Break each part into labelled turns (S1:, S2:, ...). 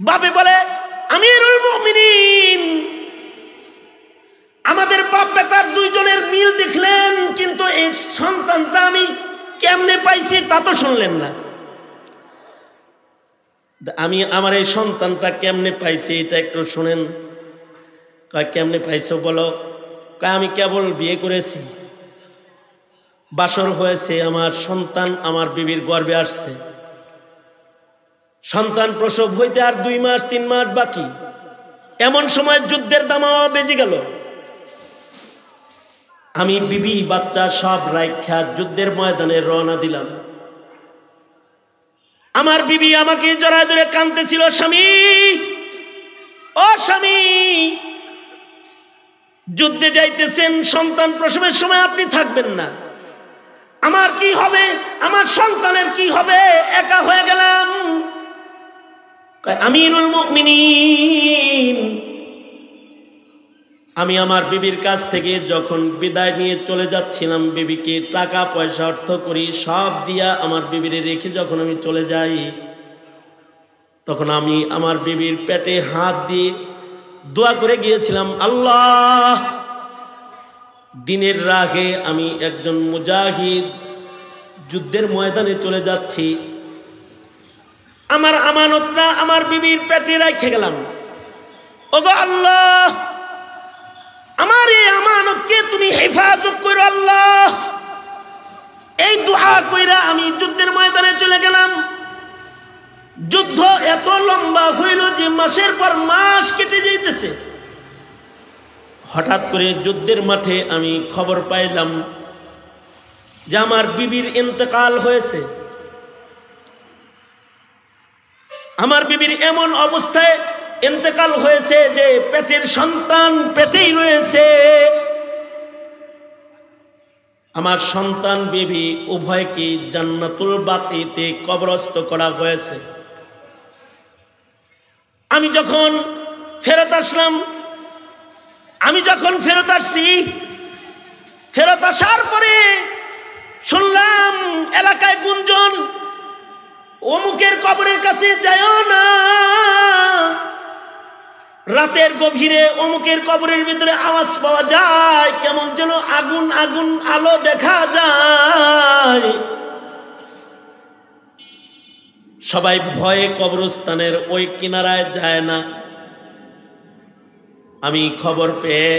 S1: বাপে বলে, আমিরুল মুমিনিন, আমাদের বাপ বেটার দুইজনের মিল দেখলেন, কিন্তু এই সন্তানটা আমি কেমনে পাইছি তা তো শুনলেন না। আমি আমার এই সন্তানটা কেমনে পাইছি এটা একটু শুনেন। কয় কেমনে পাইছো বলো? কয় আমি কেবল বিয়ে করেছি, বাসর হয়েছে, আমার সন্তান আমার বিবির গর্ভে আসছে, সন্তান প্রসব হইতে আর 2 মাস 3 মাস বাকি, এমন সময় যুদ্ধের দামামা বেজে গেল। আমি বিবি বাচ্চা সব রাইখা যুদ্ধের ময়দানে রওনা দিলাম। আমার বিবি আমাকে জড়ায় ধরে কাঁদতেছিল, স্বামী ও স্বামী, যুদ্ধে যাইতেছেন, সন্তান প্রসবের সময় আপনি থাকবেন না, আমার কি হবে, আমার সন্তানের কি হবে, একা হয়ে গেলাম। আমিরুল মুমিনিন, আমি আমার বিবির কাছ থেকে যখন বিদায় নিয়ে চলে যাচ্ছিলাম, বিবিকে টাকা পয়সা অর্থ করি সব দিয়া আমার বিবিরে রেখে যখন আমি চলে যাই, তখন আমি আমার বিবির পেটে হাত দিয়ে দোয়া করে গিয়েছিলাম, আল্লাহ, দিনের রাগে আমি একজন মুজাহিদ, যুদ্ধের ময়দানে চলে যাচ্ছি, আমার আমানতটা আমার বিবির পেটে রেখে গেলাম, ওগো আল্লাহ, আমার এই আমানতকে তুমি হেফাজত করো আল্লাহ। এই দোয়া কইরা আমি যুদ্ধের ময়দানে চলে গেলাম। যুদ্ধ এত লম্বা হইল যে মাসের পর মাস কেটে যাইতেছে। হঠাৎ করে যুদ্ধের মাঠে আমি খবর পাইলাম যে আমার বিবির ইন্তেকাল হয়েছে। আমার বিবির এমন অবস্থায় ইন্তেকাল হয়েছে যে পেটের সন্তান পেটেই রয়েছে। আমার সন্তান বিবি উভয়কে জান্নাতুল বাকিতে কবরস্থ করা হয়েছে। আমি যখন ফেরত আসলাম, আমি যখন ফেরত আসছি, ফেরত আসার পরে শুনলাম এলাকায় গুঞ্জন, অমুকের কবরের কাছে যাইও না, রাতের গভীরে অমুকের কবরের ভিতরে আওয়াজ পাওয়া যায়, কেমন যেন আগুন আগুন আলো দেখা যায়। সবাই ভয়ে কবরস্থানের ওই কিনারায় যায় না। আমি খবর পেয়ে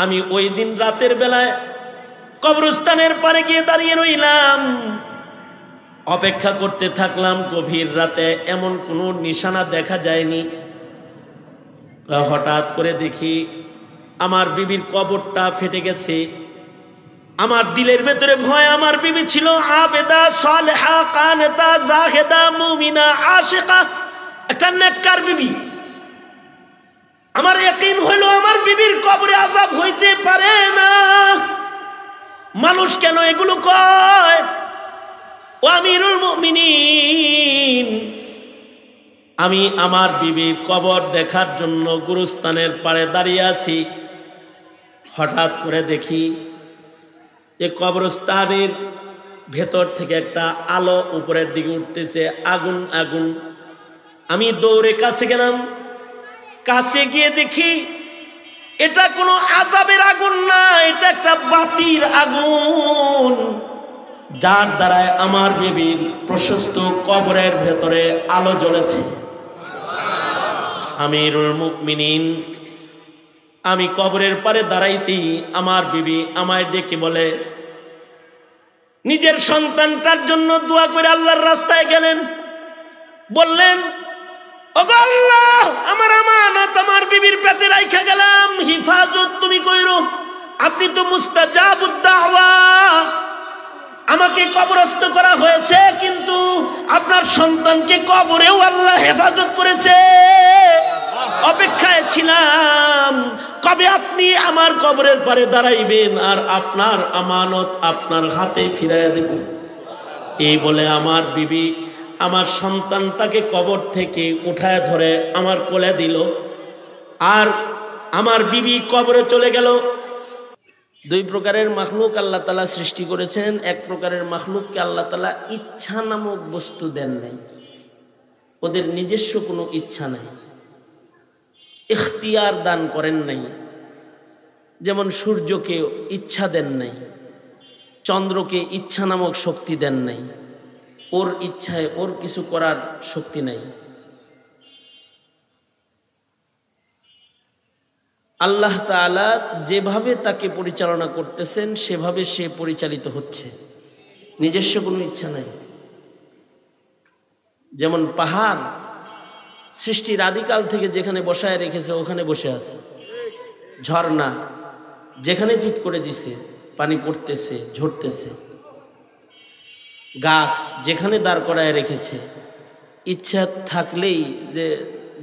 S1: আমি ওই দিন রাতের বেলায় কবরস্থানের পারে গিয়ে দাঁড়িয়ে রইলাম, অপেক্ষা করতে থাকলাম। গভীর রাতে এমন কোনো নিশানা দেখা যায়নি। হঠাৎ করে দেখি আমার বিবির কবরটা ফেটে গেছে। আমার দিলের ভেতরে ভয়। আমার বিবি ছিল আবেদা, সালেহা, কানেতা, জাহেদা, মুমিনা, আশিকা, একটা নেককার বিবি। আমার ইয়াকিন হইল আমার বিবির কবরে আযাব হইতে পারে না। মানুষ কেন এগুলো কয়? ও আমিরুল মুমিনিন, আমি আমার বিবির কবর দেখার জন্য গুরুস্থানের পাড়ে দাঁড়িয়ে আছি। হঠাৎ করে দেখি যে কবরস্থানের ভেতর থেকে একটা আলো উপরের দিকে উঠতেছে, আগুন আগুন। আমি দৌড়ে কাছে গেলাম। কাছে গিয়ে দেখি এটা কোনো আযাবের আগুন না, এটা একটা বাতির আগুন, যার দ্বারায় আমার বিবির প্রশস্ত কবরের ভেতরে আলো জ্বলেছে। আমিরুল মুমিনিন, আমি কবরের পারে দাঁড়াইতেই আমার বিবি আমায় ডেকে বলে, নিজের সন্তানটার জন্য দোয়া করে আল্লাহর রাস্তায় গেলেন। বললেন, ওগো আল্লাহ, আমার আমানত আমার বিবির পেটে রাইখা গেলাম, হিফাজত তুমি কইরো। আপনি তো মুস্তাজাবুদ দাওয়া। আমাকে কবরস্থ করা হয়েছে, কিন্তু আপনার সন্তানকে কবরেও আল্লাহ হেফাজত করেছে। অপেক্ষায় ছিলাম কবে আপনি আমার কবরের পারে দাঁড়াইবেন আর আপনার আমানত আপনার হাতে ফিরাইয়া দেব। এই বলে আমার বিবি আমার সন্তানটাকে কবর থেকে উঠায় ধরে আমার কোলে দিল, আর আমার বিবি কবরে চলে গেল। 2 প্রকারের মাখলুক আল্লাহ তাআলা সৃষ্টি করেছেন। এক প্রকারের মাখলুককে আল্লাহ তাআলা ইচ্ছা নামক বস্তু দেন নাই। ওদের নিজস্ব কোনো ইচ্ছা নাই, ইখতিয়ার দান করেন নাই। যেমন সূর্যকে ইচ্ছা দেন নাই, চন্দ্রকে ইচ্ছা নামক শক্তি দেন নাই, ওর ইচ্ছায় ওর কিছু করার শক্তি নাই। আল্লাহ তাআলা যেভাবে তাকে পরিচালনা করতেছেন সেভাবে সে পরিচালিত হচ্ছে, নিজস্ব কোনো ইচ্ছা নাই। যেমন পাহাড় সৃষ্টির আদিকাল থেকে যেখানে বসায় রেখেছে ওখানে বসে আছে, ঝর্ণা যেখানে ফিট করে দিছে পানি পড়তেছে ঝরতেছে, গাছ যেখানে দাঁড় করায় রেখেছে, ইচ্ছা থাকলেই যে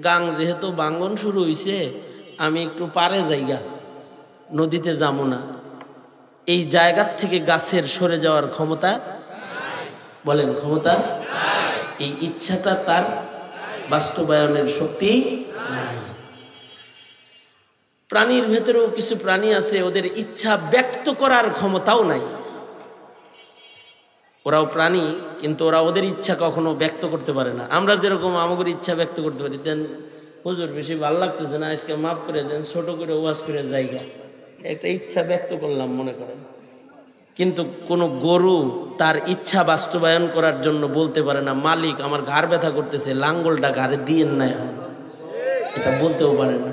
S1: গাং যেহেতু বাঙ্গন শুরু হইছে আমি একটু পারে জায়গা নদীতে যাবো না, এই জায়গার থেকে গাছের সরে যাওয়ার ক্ষমতা, বলেন ক্ষমতা, এই ইচ্ছাটা তার বাস্তবায়নের শক্তি নাই। প্রাণীর ভেতরেও কিছু প্রাণী আছে ওদের ইচ্ছা ব্যক্ত করার ক্ষমতাও নাই। ওরাও প্রাণী কিন্তু ওরা ওদের ইচ্ছা কখনো ব্যক্ত করতে পারে না। আমরা যেরকম আমাদের ইচ্ছা ব্যক্ত করতে পারি, দেন হুজুর বেশি ভালো লাগতেছে না আজকে মাফ করে দেন, ছোট করে ওয়াজ করে জায়গা একটা ইচ্ছা ব্যক্ত করলাম মনে করেন। কিন্তু কোনো গরু তার ইচ্ছা বাস্তবায়ন করার জন্য বলতে পারে না মালিক আমার ঘাড় ব্যথা করতেছে লাঙ্গলটা ঘাড়ে দিয়েন না, এখন এটা বলতেও পারে না।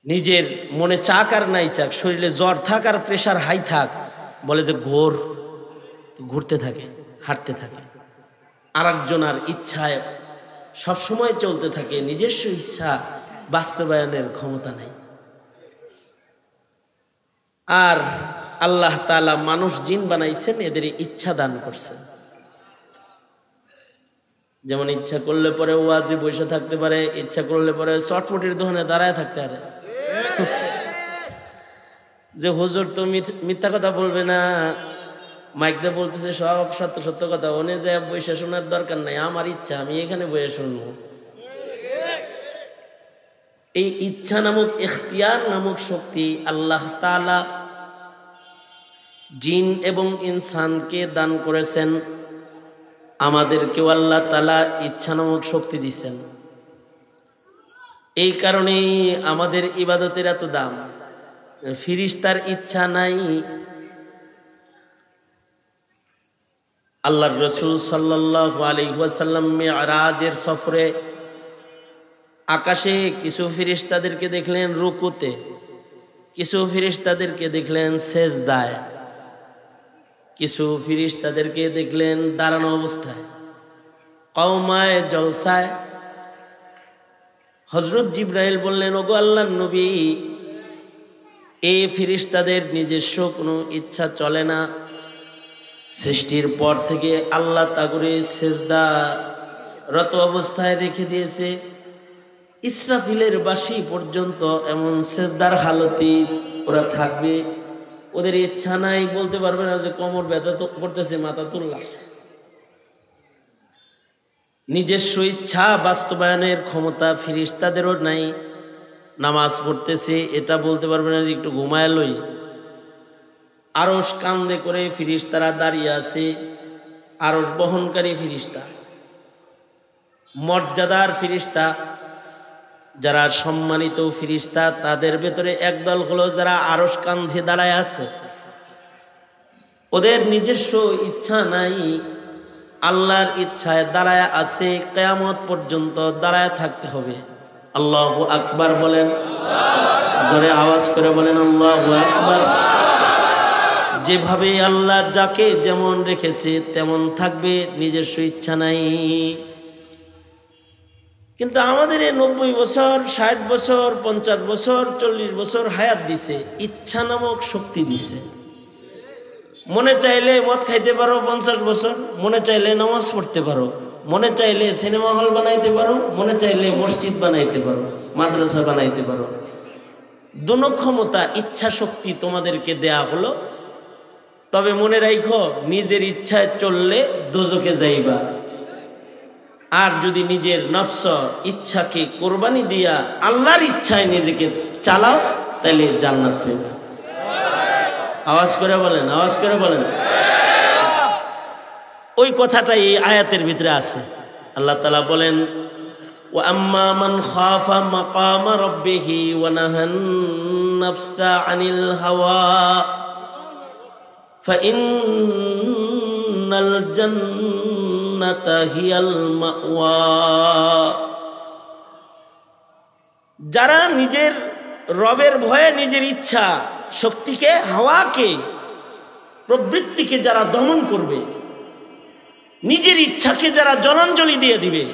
S1: নিজের মনে চাক আর নাই চাক, শরীরে জ্বর থাক আর প্রেশার হাই থাক, বলে যে ঘুরতে থাকে হাঁটতে থাকে, আর একজনের ইচ্ছায় সবসময় চলতে থাকে, নিজস্ব ইচ্ছা বাস্তবায়নের ক্ষমতা নাই। আর আল্লাহ তাআলা মানুষ জিন বানাইছেন, এদের ইচ্ছা দান করছেন। যেমন ইচ্ছা করলে পরে ওয়াজি বসে থাকতে পারে, ইচ্ছা করলে পরে চটপটির দোকানে দাঁড়ায় থাকতে পারে। যে হুজুর তো মিথ্যা কথা বলবে না, মাইক দিয়ে বলতেছে সব সত্য সত্য কথা, ওনে যে বসে শোনার দরকার নাই, আমার ইচ্ছা আমি এখানে বসে শুনবো। এই ইচ্ছা নামক ইখতিয়ার নামক শক্তি আল্লাহ তাআলা জিন এবং ইনসানকে দান করেছেন, আমাদেরকেও আল্লাহ তাআলা ইচ্ছা নামক শক্তি দিয়েছেন। এই কারণেই আমাদের ইবাদতের এত দাম। ফিরিস্তার ইচ্ছা নাই। আল্লাহর রাসূল সাল্লাল্লাহু আলাইহি ওয়াসাল্লাম মিরাজের সফরে আকাশে কিছু ফিরিস্তাদেরকে দেখলেন রুকুতে, কিছু ফিরিস্তাদেরকে দেখলেন সেজদায়, কিছু ফিরিস্তাদেরকে দেখলেন দাঁড়ানো অবস্থায়, কওমায়ে জলসায়। হযরত জিবরাইল বললেন, ওগো আল্লাহর নবী, এই ফিরিস্তাদের নিজস্ব কোনো ইচ্ছা চলে না, সৃষ্টির পর থেকে আল্লাহ তাগুরে সেজদা রত অবস্থায় রেখে দিয়েছে, ইসরাফিলের বাঁশি পর্যন্ত এমন সেজদার হালতে ওরা থাকবে। ওদের ইচ্ছা নাই, বলতে পারবে না যে কোমর ব্যথা তো করতেছে মাথা তুললাম। নিজস্ব ইচ্ছা বাস্তবায়নের ক্ষমতা ফিরিস্তাদেরও নাই। নামাজ পড়তেছে এটা বলতে পারবে না যে একটু ঘুমায় লই। আরশ কান্দে করে ফিরিস্তারা দাঁড়িয়ে আছে, আরশ বহনকারী ফিরিস্তা, মর্যাদার ফিরিস্তা, যারা সম্মানিত ফিরিস্তা, তাদের ভেতরে একদল হলো যারা আরশ কান্ধে দাঁড়ায় আছে। ওদের নিজস্ব ইচ্ছা নাই, আল্লাহর ইচ্ছায় দাঁড়ায় আছে, কিয়ামত পর্যন্ত দাঁড়ায় থাকতে হবে। আল্লাহু আকবার বলেন, জোরে আওয়াজ করে বলেন আল্লাহু আকবার। যেভাবে আল্লাহ যাকে যেমন রেখেছে তেমন থাকবে, নিজস্ব ইচ্ছা নাই। কিন্তু আমাদের 90 বছর 60 বছর 50 বছর 40 বছর হায়াত দিছে, ইচ্ছা নামক শক্তি দিছে। মনে চাইলে মদ খাইতে পারো 50 বছর, মনে চাইলে নামাজ পড়তে পারো, মনে চাইলে সিনেমা হল বানাইতে পারো, মনে চাইলে মসজিদ বানাইতে পারো, মাদ্রাসা বানাইতে পারো। দুনো ক্ষমতা ইচ্ছা শক্তি তোমাদেরকে দেয়া হলো। তবে মনে রাখো, নিজের ইচ্ছায় চললে দোজখে যাইবা, আর যদি নিজের নফস ইচ্ছাকে কোরবানি দিয়া আল্লাহর ইচ্ছায় নিজেকে চালাও তাহলে জান্নাত পাবে। আওয়াজ করে বলেন, আওয়াজ করে বলেন। ওই কথাটাই এই আয়াতের ভিতরে আছে। আল্লাহ তাআলা বলেন, ওয়া আম্মা মান খাফা মাকামা রাব্বিহি ওয়া নাহান নাফসা আনিল হাওয়া ফাইন্নাল জান্নাতা হিয়াল মাওয়া। যারা নিজের রবের ভয়ে নিজের ইচ্ছা শক্তিকে, হাওয়াকে, প্রবৃত্তিকে যারা দমন করবে, নিজের ইচ্ছাকে যারা জলাঞ্জলি দিয়ে দিবে,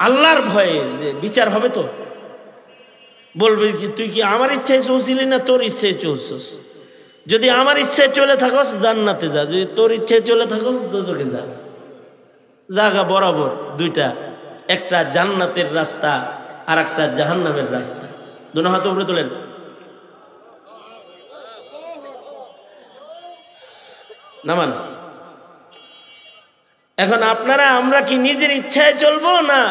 S1: আল্লাহর ভয়ে যে বিচার হবে, তো বলবে যে তুই কি আমার ইচ্ছায় চলছিলি না তোর ইচ্ছায় চলছস? যদি আমার ইচ্ছায় চলে থাকস জান্নাতে যা, যদি তোর ইচ্ছায় চলে থাকস দোজখে যা। জায়গা বরাবর দুইটা, একটা জান্নাতের রাস্তা আর একটা জাহান্নামের রাস্তা। দুনো হাত উপরে তোলেন। নামান। এখন আপনারা আমরা কি নিজের ইচ্ছায় চলবো না?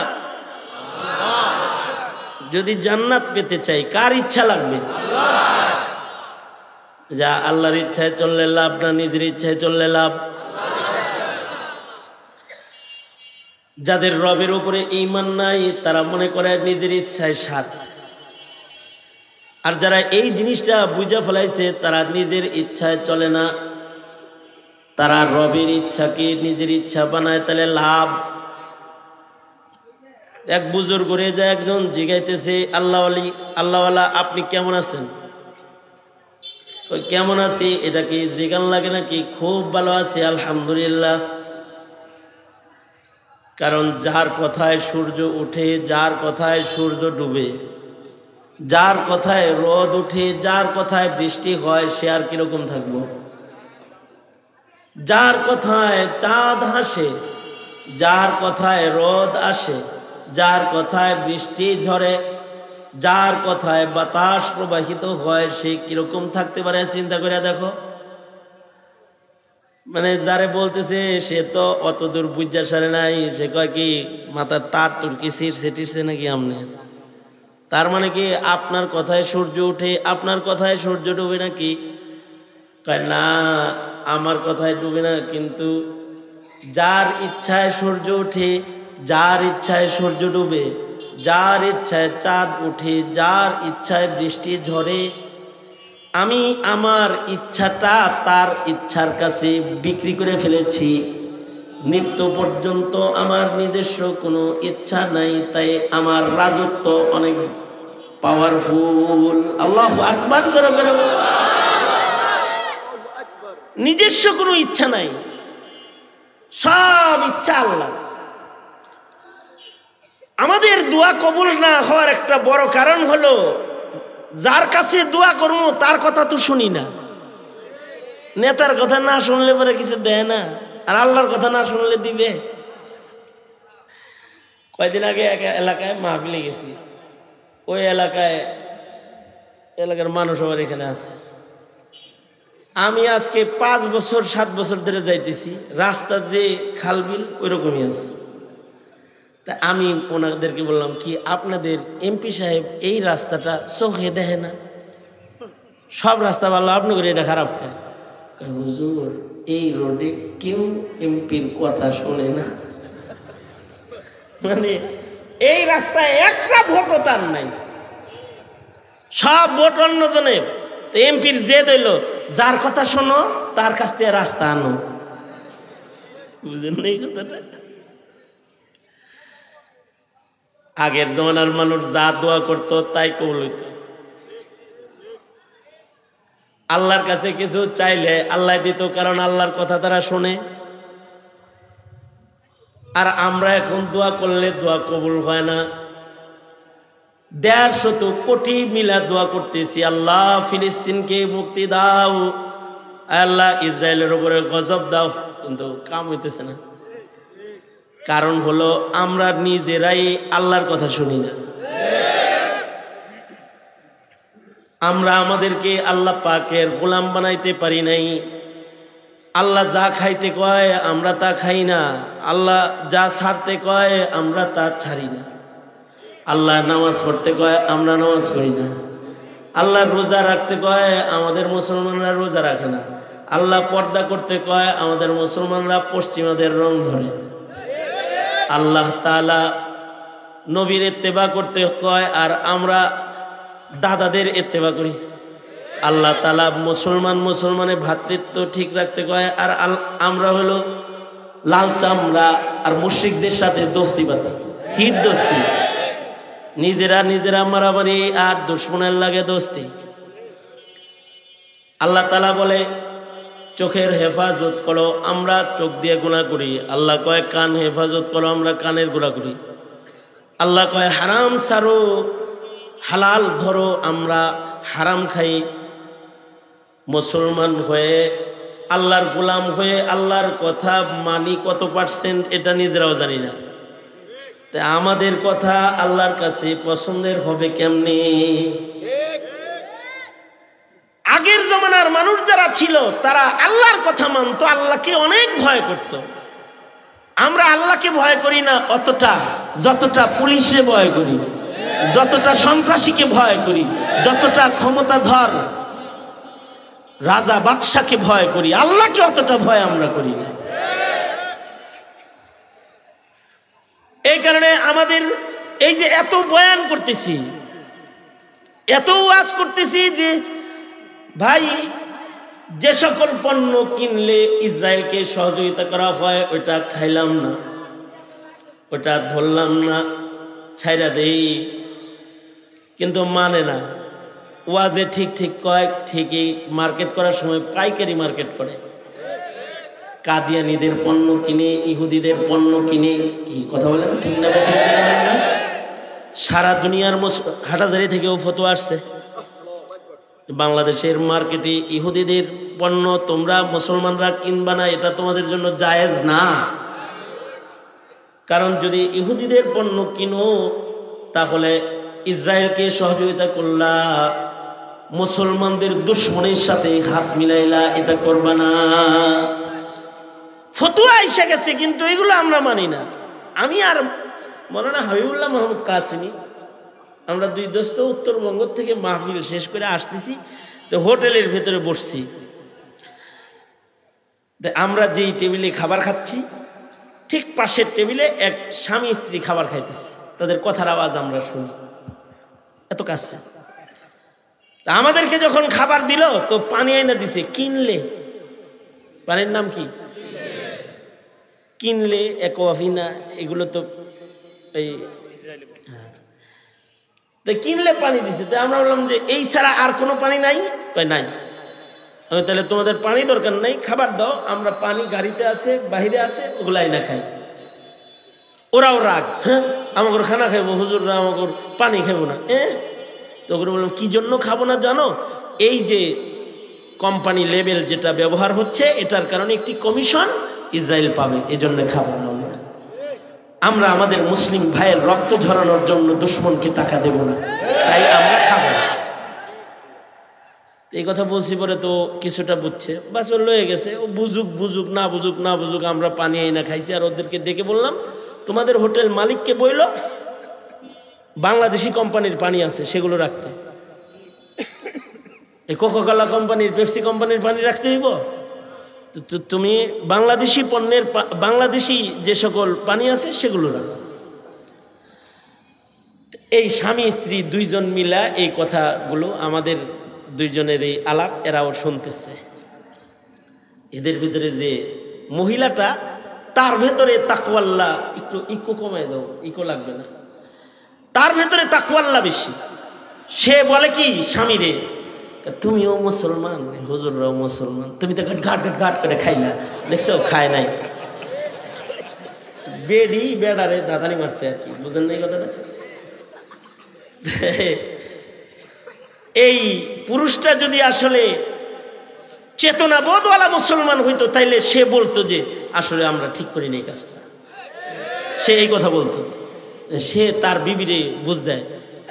S1: যদি জান্নাত পেতে চাই কার ইচ্ছা লাগবে? যা আল্লাহর ইচ্ছায় চললে লাভ না নিজের ইচ্ছায় চললে লাভ? যাদের রবের উপরে ঈমান নাই তারা মনে করে নিজের ইচ্ছায় সাথ, আর যারা এই জিনিসটা বুঝে ফেলাইছে তারা নিজের ইচ্ছায় চলে না, তারা রবের ইচ্ছাকে নিজের ইচ্ছা বানায়, তাহলে লাভ। এক বুজুর্গ করে যায়, একজন জিগাইতেছে আল্লাহওয়ালা আপনি কেমন আছেন? কেমন আছি এটা কি জিগান লাগে নাকি? খুব ভালো আছি আলহামদুলিল্লাহ। কারণ যার কথায় সূর্য উঠে, যার কথায় সূর্য ডুবে, যার কথায় রোদ উঠে, যার কথায় বৃষ্টি হয়, সে আর কিরকম থাকবো? যার কথায় চাঁদ হাসে, যার কথায় রোদ আসে, যার কথায় বৃষ্টি ঝরে, যার কথায় বাতাস প্রবাহিত হয়, সে কিরকম থাকতে পারে চিন্তা করে দেখো। মানে যারে বলতেছে সে তো অত দূর বুঝা সারে নাই, সে কয় কি মাথার তার তুর্কি ছিঁড়ছে টিরছে নাকি আমনে? তার মানে কি আপনার কথায় সূর্য উঠে, আপনার কথায় সূর্য ডুবে নাকি? কয় না, আমার কথায় ডুবে না, কিন্তু যার ইচ্ছায় সূর্য উঠে, যার ইচ্ছায় সূর্য ডুবে, যার ইচ্ছায় চাঁদ উঠে, যার ইচ্ছায় বৃষ্টি ঝরে, আমি আমার ইচ্ছাটা তার ইচ্ছার কাছে বিক্রি করে ফেলেছি। মৃত্যু পর্যন্ত আমার নিজস্ব কোনো ইচ্ছা নাই, তাই আমার রাজত্ব অনেক পাওয়ারফুল। আল্লাহু আকবার। নিজস্ব কোনো ইচ্ছা নাই, সব ইচ্ছা আল্লাহ। আমাদের দোয়া কবুল না হওয়ার একটা বড় কারণ হলো যার কাছে দোয়া করবো তার কথা তো শুনি না। নেতার কথা না শুনলে পরে কিছু দেয় না, আর আল্লাহর কথা না শুনলে দিবে। কয়দিন আগে এক এলাকায় মাহফিলে গেছি, ওই এলাকার মানুষ আবার এখানে আছে। আমি আজকে 5 বছর 7 বছর ধরে যাইতেছি, রাস্তা যে খালবিল ওই রকমই আছে। তা আমি ওনাদেরকে বললাম কি আপনাদের এমপি সাহেব এই রাস্তাটা চোখে দেখে না? সব রাস্তা ভালো, আপনি করে এটা খারাপ খায়। হুজুর এই রোডে কেউ এমপির কথা শোনে না, মানে এই রাস্তায় একটা ভোটও তার নাই, সব ভোট অন্যজনের। এমপির জেদ হইল যার কথা শোনো তার কাছ থেকে রাস্তা আনো। বুঝলেন না এই কথাটা? আগের জমানার মানুষ যা দোয়া করতো তাই কবুল হইত। আল্লাহর কাছে কিছু চাইলে আল্লাহ দিত, কারণ আল্লাহর কথা তারা শোনে। আর আমরা এখন দোয়া করলে দোয়া কবুল হয় না। 150 কোটি মিলা দোয়া করতেছি, আল্লাহ ফিলিস্তিনকে মুক্তি দাও, আল্লাহ ইসরায়েলের উপরে গজব দাও, কিন্তু কাম হইতেছে না। কারণ হলো আমরা নিজেরাই আল্লাহর কথা শুনি না। আমরা আমাদেরকে আল্লাহ পাকের গোলাম বানাইতে পারি নাই। আল্লাহ যা খাইতে কয় আমরা তা খাই না, আল্লাহ যা ছাড়তে কয় আমরা তা ছাড়ি না। আল্লাহ নামাজ পড়তে কয় আমরা নামাজ পড়ি না। আল্লাহ রোজা রাখতে কয় আমাদের মুসলমানরা রোজা রাখে না। আল্লাহ পর্দা করতে কয়, আমাদের মুসলমানরা পশ্চিমাদের রং ধরে। আল্লাহ তাআলা নবীর ইত্তেবা করতে কয়, আর আমরা দাদাদের ইত্তেবা করি। আল্লাহ তাআলা মুসলমানের ভ্রাতৃত্ব ঠিক রাখতে কয়, আর আমরা হলো লাল চামড়া আর মুশরিকদের সাথে দোস্তি পাতি, হিট দোস্তি, নিজেরা মারামারি আর দুশ্মনের লাগে দোস্তি। আল্লাহ তাআলা বলে চোখের হেফাজত করো, আমরা চোখ দিয়ে গুনাহ করি। আল্লাহ কয় কান হেফাজত করো, আমরা কানের গুনাহ করি। আল্লাহ কয় হারাম ছাড়ো, হালাল ধরো, আমরা হারাম খাই। মুসলমান হয়ে আল্লাহর গোলাম হয়ে আল্লাহর কথা মানি কত পার্সেন্ট এটা নিজেরাও জানি না। তা আমাদের কথা আল্লাহর কাছে পছন্দের হবে কেমনে? আগের জমানার মানুষ যারা ছিল তারা আল্লাহর কথা মানতো, আল্লাহকে অনেক ভয় করত। আমরা আল্লাহকে ভয় করি না অতটা, যতটা পুলিশে ভয় করি, যতটা সন্ত্রাসীকে ভয় করি, যতটা ক্ষমতাধর রাজা বাদশাকে ভয় করি, আল্লাহকে অতটা ভয় আমরা করি না। এই কারণে আমাদের এই যে এত বয়ান করতেছি, এত ওয়াজ করতেছি যে ভাই যে সকল পণ্য কিনলে ইসরায়েলকে সহযোগিতা করা হয় ওইটা খাইলাম না, ওটা ধরলাম না, ছাইরা দেই। কিন্তু মানে না, ওয়াজে ঠিক কয়, ঠিকই মার্কেট করার সময় পাইকারি মার্কেট করে। কাদিয়ানীদের পণ্য কিনে, ইহুদিদের পণ্য কিনে, কি কথা বলেন ঠিক না? সারা দুনিয়ার হাটাজারি থেকেও ফতোয়া আসছে, বাংলাদেশের মার্কেটে ইহুদিদের পণ্য তোমরা মুসলমানরা কিনবা না, এটা তোমাদের জন্য জায়েজ না। কারণ যদি ইহুদিদের পণ্য কিনো তাহলে ইসরায়েলকে সহযোগিতা করলা, মুসলমানদের দুশ্মনের সাথে হাত মিলাইলা, এটা করবা না। ফতোয়া এসে গেছে, কিন্তু এগুলো আমরা মানি না। আমি আর মৌলানা হাবিবুল্লাহ মোহাম্মদ কাসিমি, আমরা দুই দোস্ত উত্তরবঙ্গ থেকে মাহফিল শেষ করে আসতেছি, তো হোটেলের ভেতরে বসছি। আমরা যেই টেবিলে খাবার খাচ্ছি ঠিক পাশের টেবিলে এক স্বামী স্ত্রী খাবার খাইতেছি, তাদের কথার আওয়াজ আমরা শুনি, এত কাছে। আমাদেরকে যখন খাবার দিল তো পানি আইনা দিছে, কিনলে, পানির নাম কি, কিনলে একোয়াফিনা, এগুলো তো এই কিনলে পানি দিছে। তো আমরা বললাম যে এই ছাড়া আর কোনো পানি নাই? নাই। তাহলে তোমাদের পানি দরকার নাই, খাবার দাও, আমরা পানি গাড়িতে আছে, বাহিরে আছে, ওগুলাই না খাই। ওরাও রাগ, হ্যাঁ আমাকে খানা খাইবো, হুজুররা আমাকে পানি খাইবো না। তো ওগুলো বললাম কি জন্য খাবো না জানো? এই যে কোম্পানি লেভেল যেটা ব্যবহার হচ্ছে এটার কারণে একটি কমিশন ইসরায়েল পাবে, এজন্য খাবো না। আমরা আমাদের মুসলিম ভাইয়ের রক্ত ঝরানোর জন্য দুশ্মনকে টাকা দেব না, তাই আমরা খাবো না। এই কথা বলছি পরে তো কিছুটা বুঝছে, বাস ও লয়ে গেছে। ও বুঝুক না বুঝুক, আমরা পানি এই না খাইছি। আর ওদেরকে ডেকে বললাম তোমাদের হোটেল মালিককে বইল বাংলাদেশি কোম্পানির পানি আছে সেগুলো রাখতে, এই কোকাকোলা কোম্পানির, পেপসি কোম্পানির পানি রাখতে হইব? তুমি বাংলাদেশি পণ্যের, বাংলাদেশি যে সকল পানি আছে সেগুলো রাখো। এই স্বামী স্ত্রী দুইজন মিলা এই কথাগুলো আমাদের দুইজনের এই আলাপ এরাও শুনতেছে। এদের ভিতরে যে মহিলাটা, তার ভেতরে তাকওয়াল্লাহ, একটু ইকো কমাই দাও, ইকো লাগবে না, তার ভেতরে তাকওয়াল্লাহ বেশি। সে বলে কি স্বামীরে, তুমিও মুসলমান, হুজুররাও মুসলমান, তুমি তো ঘাট করে খাইলা, দেখছো খায় নাই, বেডি বেড়ারে দাদানি মারছে আর কি, বুঝেন না এই কথাটা? এই পুরুষটা যদি আসলে চেতনা বোধওয়ালা মুসলমান হইতো তাইলে সে বলতো যে আসলে আমরা ঠিক করি না এই কাজটা, সে এই কথা বলতো। সে তার বিবিরে বুঝ দেয়,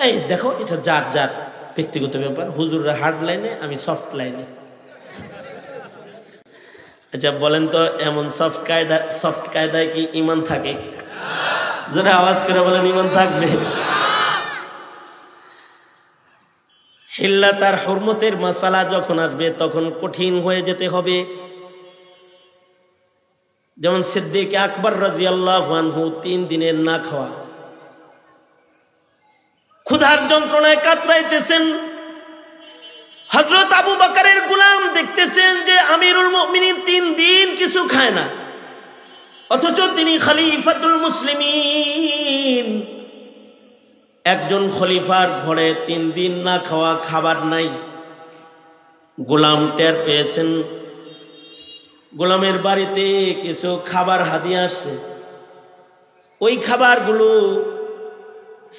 S1: এই দেখো এটা যার ব্যক্তিগত ব্যাপার, হুজুররা হার্ড লাইনে, আমি সফট লাইনে। আচ্ছা বলেন তো, এমন সফট কায়দায় কি ইমান থাকে? যারা আওয়াজ করে বলেন ইমান থাকবে? হিল্লা তার হুরমতের মাসালা যখন আসবে তখন কঠিন হয়ে যেতে হবে। যেমন সিদ্দিক আকবর রাদিয়াল্লাহু আনহু 3 দিনের না খাওয়া, ক্ষুধার যন্ত্রণায় কাতরাইতেছেন। হযরত আবু বকরের গোলাম দেখতেছেন যে আমিরুল মুমিনিন 3 দিন কিছু খায় না, অথচ তিনি খলিফাতুল মুসলিমিন। একজন খলিফার ঘরে 3 দিন না খাওয়া, খাবার নাই। গোলাম টের পেয়েছেন, গোলামের বাড়িতে কিছু খাবার হাদিয়া আসছে। ওই খাবারগুলো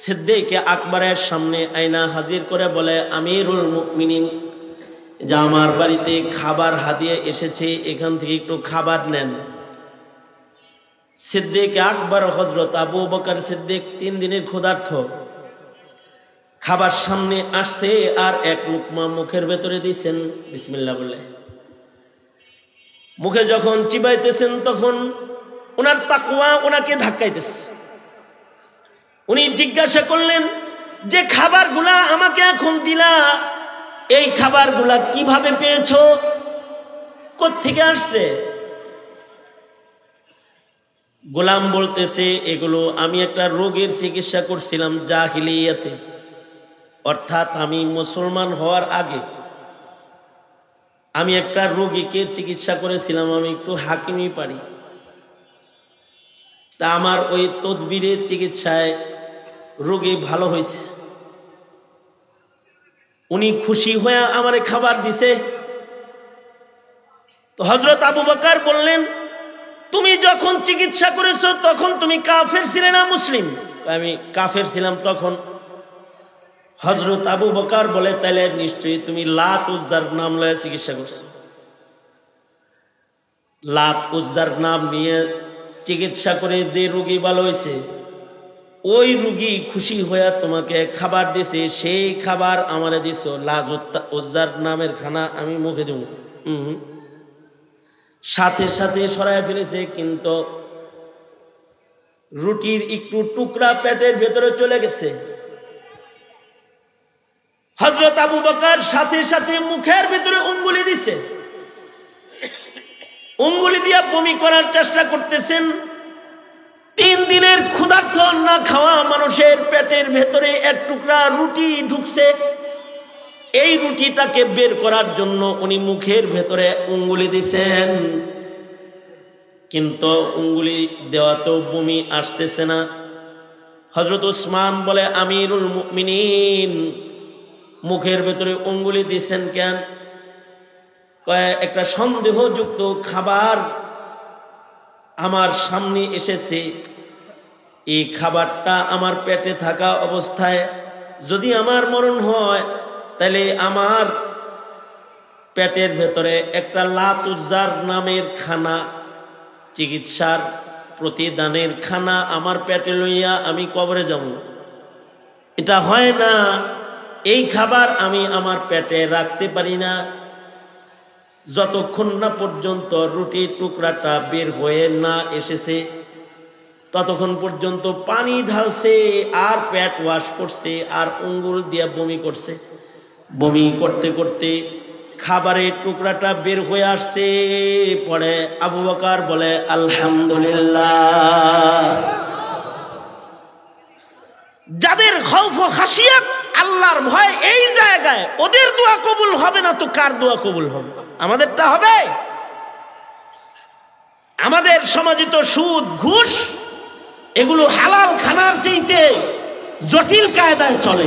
S1: সিদ্দিক আকবরের সামনে আয়না হাজির করে বলে, আমিরুল মুমিনিন, যা আমার বাড়িতে খাবার হাদিয়া এসেছে, এখান থেকে একটু খাবার নেন। সিদ্দিক আকবর হযরত আবু বকর সিদ্দিক 3 দিনের ক্ষুধার্ত, খাবার সামনে আসছে আর এক লুকমা মুখের ভেতরে দিয়েছেন বিসমিল্লাহ বলে। মুখে যখন চিবাইতেছেন তখন ওনার তাকওয়া ওনাকে ধাক্কাইতেছে। উনি জিজ্ঞাসা করলেন যে খাবারগুলা আমাকে এখন দিলা, এই খাবারগুলা কিভাবে পেয়েছো, কোত্থেকে আসছে? গোলাম বলতেছে, এগুলো আমি একটা রোগের চিকিৎসা করছিলাম জাহিলিয়াতে, অর্থাৎ আমি মুসলমান হওয়ার আগে আমি একটা রোগীকে চিকিৎসা করেছিলাম। আমি একটু হাকিমি পারি, তা আমার ওই তদবিরের চিকিৎসায় রোগী ভালো হয়েছে। উনি খুশি হয়ে আমারে খাবার দিছে। তো হযরত আবু বকর বললেন, তুমি যখন চিকিৎসা করেছো তখন তুমি কাফের ছিলে না মুসলিম? আমি কাফের ছিলাম তখন। হযরত আবু বকর বলে, তাহলে নিশ্চয়ই তুমি লাত উজ্জার নাম লয়ে চিকিৎসা করছো। লাত উজ্জার নাম নিয়ে চিকিৎসা করে যে রোগী ভালো হয়েছে, ওই রোগী খুশি হয়ে তোমাকে খাবার দিছে, সেই খাবার আমারে দিছো। লাত উজ্জার নামের খানা আমি মুখে দেব। সাথে সাথে সরায় ফেলেছে, কিন্তু রুটির একটু টুকরা পেটের ভেতরে চলে গেছে। হযরত আবু বকর সাথে সাথে মুখের ভিতরে উঙ্গুলি দিছে, উঙ্গুলি দিয়া বমি করার চেষ্টা করতেছেন। 3 দিনের ক্ষুধার্ত না খাওয়া মানুষের পেটের ভেতরে এক টুকরা রুটি ঢুকছে। এই রুটিটাকে বের করার জন্য উনি মুখের ভেতরে উঙ্গুলি দিছেন, কিন্তু উঙ্গুলি দেওয়া তো বমি আসতেছে না। হযরত উসমান বলে, আমিরুল মুমিনিন, মুখের ভেতরে উঙ্গুলি দিছেন কেন? একটা সন্দেহযুক্ত খাবার আমার সামনে এসেছে। এই খাবারটা আমার পেটে থাকা অবস্থায় যদি আমার মরণ হয়, তাহলে আমার পেটের ভেতরে একটা লাত উজ্জার নামের খানা, চিকিৎসার প্রতিদানের খানা আমার পেটে লইয়া আমি কবরে যাব। এটা হয় না। এই খাবার আমি আমার পেটে রাখতে পারি না যতক্ষণ না পর্যন্ত রুটির টুকরাটা বের হয়ে না এসেছে। ততক্ষণ পর্যন্ত পানি ঢালছে আর পেট ওয়াশ করছে আর আঙ্গুল দিয়ে বমি করছে। বমি করতে করতে খাবারের টুকরাটা বের হয়ে আসছে। পরে আবু বকর বলে, আলহামদুলিল্লাহ। যাদের খৌফ ও খাশিয়াত, আল্লাহর ভয় এই জায়গায়, ওদের দোয়া কবুল হবে না তো কার দোয়া কবুল হবে? আমাদেরটা হবে? আমাদের সমাজে তো সুদ, ঘুষ, এগুলো হালাল খানার চাইতে জটিল কায়দায় চলে।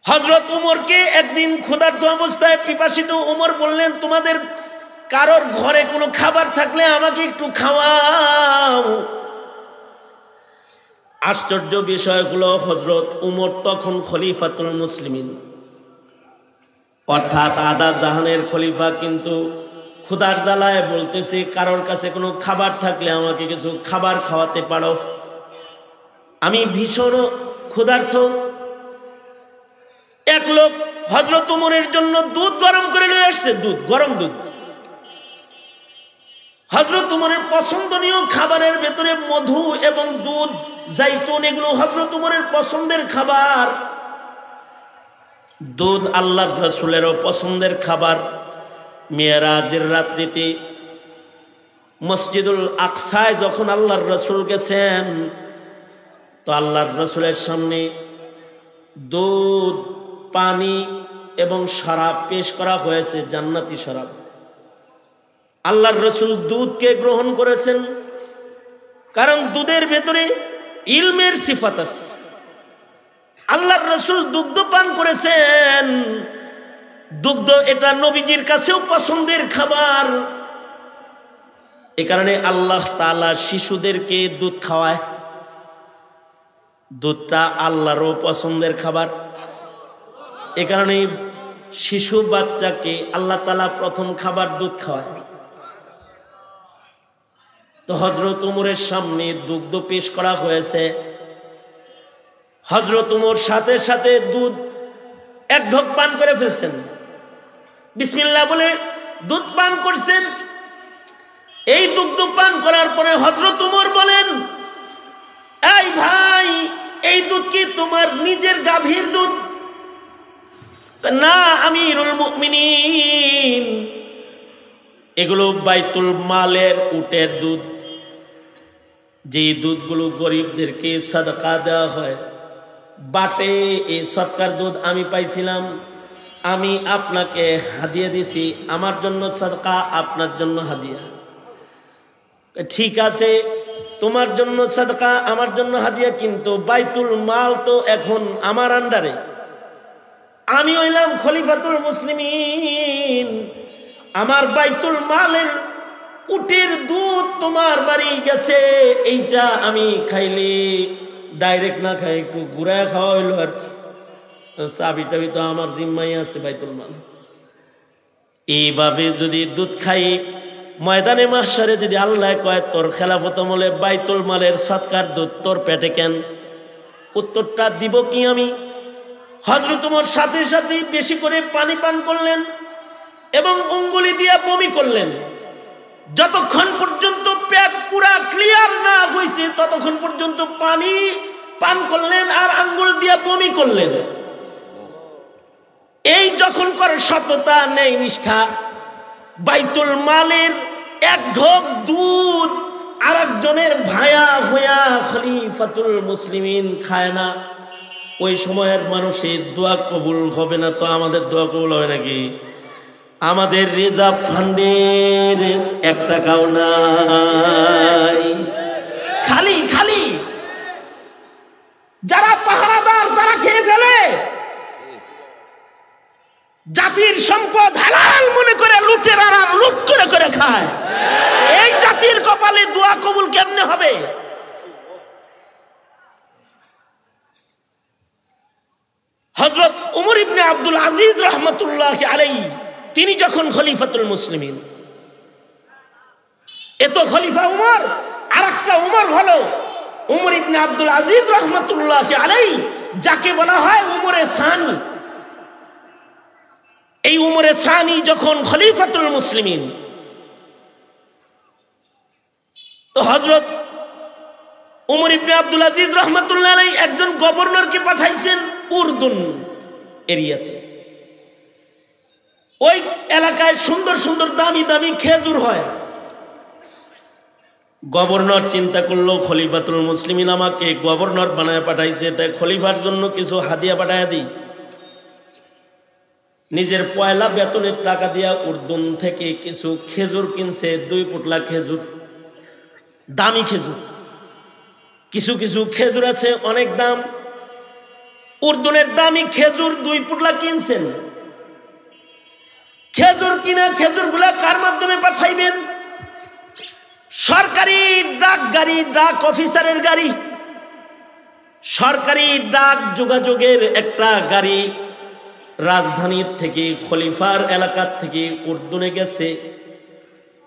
S1: হযরত উমরকে একদিন ক্ষুধার্ত অবস্থায় পিপাসিত উমর বললেন, তোমাদের কারোর ঘরে কোনো খাবার থাকলে আমাকে একটু খাওয়াও। আশ্চর্য বিষয় হলো, হযরত উমর তখন খলিফাতুল মুসলিমিন, অর্থাৎ আধা জাহানের খলিফা, কিন্তু ক্ষুধার জ্বালায় বলতেছে, কারোর কাছে কোনো খাবার থাকলে আমাকে কিছু খাবার খাওয়াতে পারো, আমি ভীষণ ক্ষুধার্ত। এক লোক হযরত উমরের জন্য দুধ গরম করে নিয়ে আসছে, দুধ, গরম দুধ। হযরত উমরের পছন্দনীয় খাবারের ভেতরে মধু এবং দুধ জাইতুন এগুলো হযরত উমরের পছন্দের খাবার। দুধ আল্লাহর রাসূলেরও পছন্দের খাবার। মেরাজের রাত্রিতে মসজিদুল আকসায় যখন আল্লাহর রাসূল গেছেন, তো আল্লাহর রাসূলের সামনে দুধ, পানি এবং শরাব পেশ করা হয়েছে, জান্নাতি শরাব। আল্লাহর রাসূল দুধকে গ্রহণ করেছেন, কারণ দুধের ভেতরে ইলমের সিফাত আছে। আল্লাহর রাসূল দুগ্ধ পান করেছেন। দুগ্ধ এটা নবীজির কাছেও পছন্দের খাবার। এ কারণে আল্লাহ তাআলা শিশুদেরকে দুধ খাওয়ায়। দুধটা আল্লাহরও পছন্দের খাবার। এ কারণে শিশু বাচ্চাকে আল্লাহ তাআলা প্রথম খাবার দুধ খাওয়ায়। তো হযরত উমরের সামনে দুগ্ধ পেশ করা হয়েছে। হযরত উমর সাথে সাথে দুধ এক ঢোক পান করে ফেলছেন, বিসমিল্লাহ বলে দুধ পান করছেন। এই দুগ্ধ পান করার পরে হযরত উমর বলেন, এই ভাই, এই দুধ কি তোমার নিজের গাভীর দুধ? না আমিরুল মুমিনিন, এগুলো বাইতুল মালের উটের দুধ। যে দুধগুলো গরিবদেরকে সাদকা দেওয়া হয়, বাটে এই সৎকার দুধ আমি পাইছিলাম, আমি আপনাকে হাদিয়া দিছি, আমার জন্য সাদকা, আপনার জন্য হাদিয়া। ঠিক আছে, তোমার জন্য সাদকা, আমার জন্য হাদিয়া, কিন্তু বাইতুল মাল তো এখন আমার আন্ডারে। আমি হইলাম খলিফাতুল মুসলিমিন, আমার বাইতুল মালের উটের দুধ তোমার বাড়ি গেছে, এইটা আমি খাইলে ডাইরেক্ট না খাই, একটু ঘুরায় খাওয়া হইলো। আর চাবি টাবি তো আমার জিম্মাই আছে বাইতুল মাল। এইভাবে যদি দুধ খাই, ময়দানে মাহশারে যদি আল্লাহ কয় তোর খেলাফত আমলে বাইতুল মালের সৎকার দুধ তোর পেটে কেন, উত্তরটা দিব কি আমি? হযরত উমর সাথে সাথে বেশি করে পানি পান করলেন এবং আঙ্গুলি দিয়ে বমি করলেন। যতক্ষণ পর্যন্ত পেট পুরা ক্লিয়ার না হয়েছে ততক্ষণ পর্যন্ত পানি পান করলেন আর আঙ্গুল দিয়ে বমি করলেন। এই যখন করে সততা নেই, নিষ্ঠা। বাইতুল মালের এক ঢোক দুধ আর একজনের ভায়া হইয়া খলিফাতুল মুসলিমিন খায় না, ওই সময়ের মানুষের দোয়া কবুল হবে না। তো আমাদের দোয়া কবুল হবে নাকি? আমাদের রিজার্ভ ফান্ডের 1 টাকাও নাই, খালি খালি। যারা পাহারাদার তারা খেয়ে ফেলে, জাতির সম্পদ হালাল মনে করে লুটেরারা লুট করে করে খায়। এই জাতির কপালে দোয়া কবুল কেমনে হবে? হযরত উমর ইবনে আব্দুল আজিজ রাহমাতুল্লাহ আলাইহি তিনি যখন খলিফাতুল মুসলিমিন, এত খলিফা উমর, আরেকটা উমর হলো উমর ইবনে আব্দুল আজিজ রাহমাতুল্লাহ আলাইহি, যাকে বলা হয় উমরে সানি। এই উমরে সানি যখন খলিফাতুল মুসলিমিন, তো হযরত উমর ইবনে আব্দুল আজিজ রাহমাতুল্লাহ আলাইহি একজন গভর্নরকে পাঠাইছেন উর্দুন এরিয়াতে। ওই এলাকায় সুন্দর সুন্দর দামি দামি খেজুর হয়। গভর্নর চিন্তা করলো, খলিফাতুল মুসলিমিন আমাকে গভর্নর বানায় পাঠাইছে, তাই খলিফার জন্য কিছু হাদিয়া পাঠাইয়া দিই। নিজের পয়লা বেতনের টাকা দিয়া উর্দুন থেকে কিছু খেজুর কিনছে, 2 পুটলা খেজুর, দামি খেজুর। কিছু কিছু খেজুর আছে অনেক দাম, উর্দুনের দামি খেজুর 2 পুটলা কিনছেন। খেজুর কিনা খেজুরগুলা কার মাধ্যমে পাঠাইবেন? সরকারি ডাক গাড়ি, ডাক অফিসারের গাড়ি, সরকারি ডাক যোগাযোগের একটা গাড়ি রাজধানীর থেকে, খলিফার এলাকার থেকে উর্দুনে গেছে।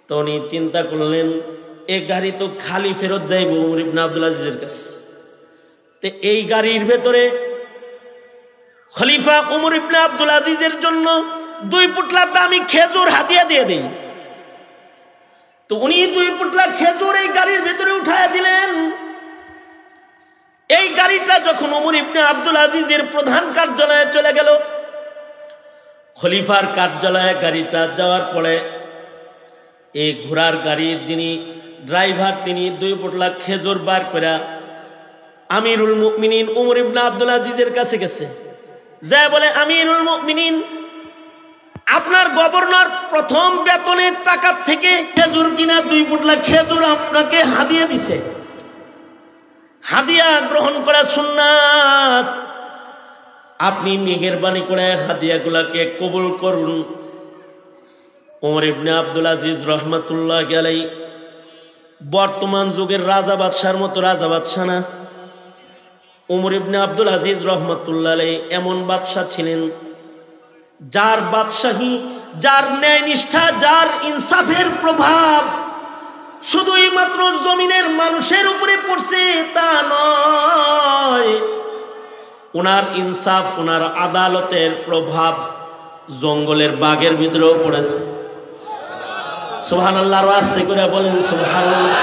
S1: তো উনি চিন্তা করলেন, এই গাড়ি তো খালি ফেরত যাইব উমর ইবনে আব্দুল আজিজের কাছে। তো এই গাড়ির ভেতরে খলিফা উমর ইবনে আব্দুল আজিজের জন্য 2 পুটলা দামি খেজুর হাদিয়া দিয়ে দেই। তো উনি 2 পুটলা খেজুর এই গাড়ির ভেতরে উঠায় দিলেন। এই গাড়িটা যখন ওমর ইবনে আব্দুল আজিজের প্রধান কার্যালয়ে চলে গেল, খলিফার কার্যালয়ে গাড়িটা যাওয়ার পরে এই ঘোড়ার গাড়ির যিনি ড্রাইভার তিনি 2 পোটলা খেজুর বার করে আমিরুল মুমিনিন ওমর ইবনে আব্দুল আজিজের কাছে গেছে, যা বলে, আমিরুল মুমিনিন, আপনার গভর্নর প্রথম বেতনের টাকা থেকে খেজুর কিনা 2 পোটলা খেজুর আপনাকে হাদিয়া দিছে, হাদিয়া গ্রহণ করা সুন্নাত, আপনি মেহেরবানি করে হাদিয়াগুলাকে কবুল করুন। ওমর ইবনে আব্দুল আজিজ রহমাতুল্লাহি আলাইহি বর্তমান যুগের রাজা বাদশার মতো রাজা বাদশা না। ওমর ইবনে আব্দুল আজিজ রহমাতুল্লাহি আলাইহি এমন বাদশা ছিলেন যার বাদশাহী, যার ন্যায় নিষ্ঠা, যার ইনসাফের প্রভাব শুধুই মাত্র জমিনের মানুষের উপরে পড়ছে তা নয়, ওনার ইনসাফ, ওনার আদালতের প্রভাব জঙ্গলের বাঘের ভিতরেও পড়েছে। সুবহানাল্লাহ। আরো আস্তে করে বলেন সুবহানাল্লাহ,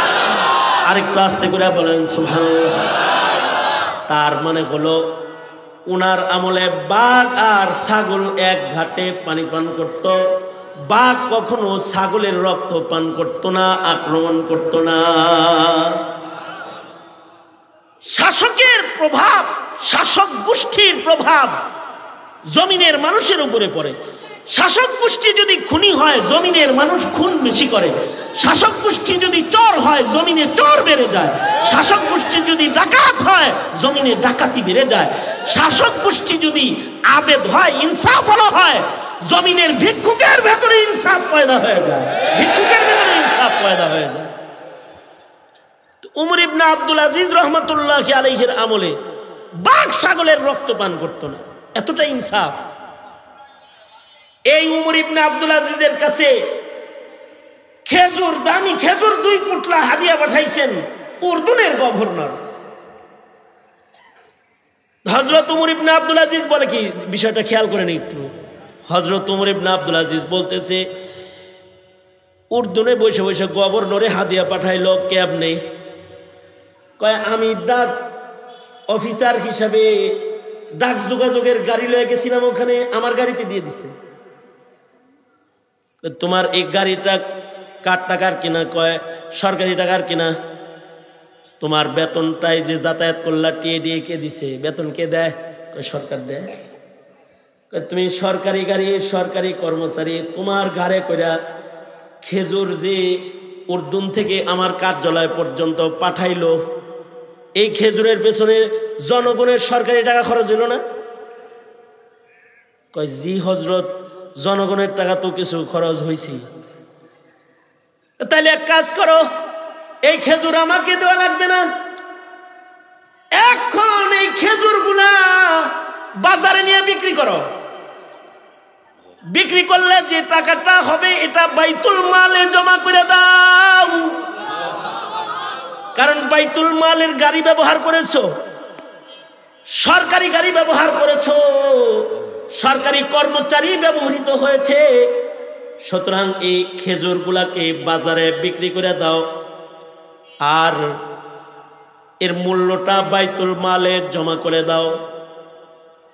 S1: আরেকটু আস্তে করে বলেন সুবহানাল্লাহ। তার মানে হলো ওনার আমলে বাঘ আর ছাগল এক ঘাটে পানি পান করত, বাঘ কখনো ছাগলের রক্ত পান করত না, আক্রমণ করত না। শাসকের প্রভাব, শাসক গোষ্ঠীর প্রভাব জমিনের মানুষের উপরে পড়ে। শাসক গোষ্ঠী যদি খুনি হয় জমিনের মানুষ খুন বেশি করে, শাসক গোষ্ঠী যদি চোর হয় জমিনে চোর বেড়ে যায়, শাসক গোষ্ঠী যদি ডাকাত হয় জমিনে ডাকাতি বেড়ে যায়, শাসক গোষ্ঠী যদি আবেদ হয়, ইনসাফ হলো হয়, জমিনের ভিক্ষুকের ভেতরে ইনসাফ পয়দা হয়ে যায়, ভিক্ষুকের ভেতরে ইনসাফ পয়দা হয়ে যায়। ওমর ইবনে আব্দুল আজিজ রহমাতুল্লাহি আলাইহির আমলে বাঘ ছাগলের রক্ত পান করত না, এতটা ইনসাফ। এই ওমর ইবনে আব্দুল আজিজের কাছে খেজুর, দামি খেজুর 2 পোটলা হাদিয়া পাঠাইছেন উর্দুনের গভর্নর। হযরত ওমর ইবনে আব্দুল আজিজ বলে কি, বিষয়টা খেয়াল করেন একটু, হযরত ওমর ইবনে আব্দুল আজিজ বলতেছে, উর্দুনে বসে বসে গভর্নরে হাদিয়া পাঠাইলো কেমনে? কয়, আমি ডাক অফিসার হিসাবে ডাক যোগাযোগের গাড়ি লয়ে গেছিলাম, ওখানে আমার গাড়িতে দিয়ে দিছে। তোমার এই গাড়িটা কার টাকার কিনা? কয়, সরকারি টাকার কিনা। তোমার বেতনটাই যে যাতায়াত করলা টিএ দিয়ে কে দিছে? বেতন কে দেয়? কয়, সরকার দেয়। তুমি সরকারি গাড়ি, সরকারি কর্মচারী, তোমার ঘাড়ে কইরা খেজুর যে উর্দুন থেকে আমার কার্যালয় পর্যন্ত পাঠাইলো, এই খেজুরের পেছনে জনগণের সরকারি টাকা খরচ হইল না? কয়, জি হযরত, জনগণের টাকা তো কিছু খরচ হয়েছে। তাইলে এক কাজ করো, এই খেজুর আমাকে দেওয়া লাগবে না, এখন এই খেজুরগুলা বাজারে নিয়ে বিক্রি করো, বিক্রি করলে যে টাকাটা হবে এটা বাইতুল মালে জমা করে দাও। কারণ বাইতুল মালের গাড়ি ব্যবহার করেছো, সরকারি গাড়ি ব্যবহার করেছো, সরকারি কর্মচারী ব্যবহৃত হয়েছে, সুতরাং এই খেজুরগুলাকে বাজারে বিক্রি করে দাও আর এর মূল্যটা বাইতুল মালে জমা করে দাও।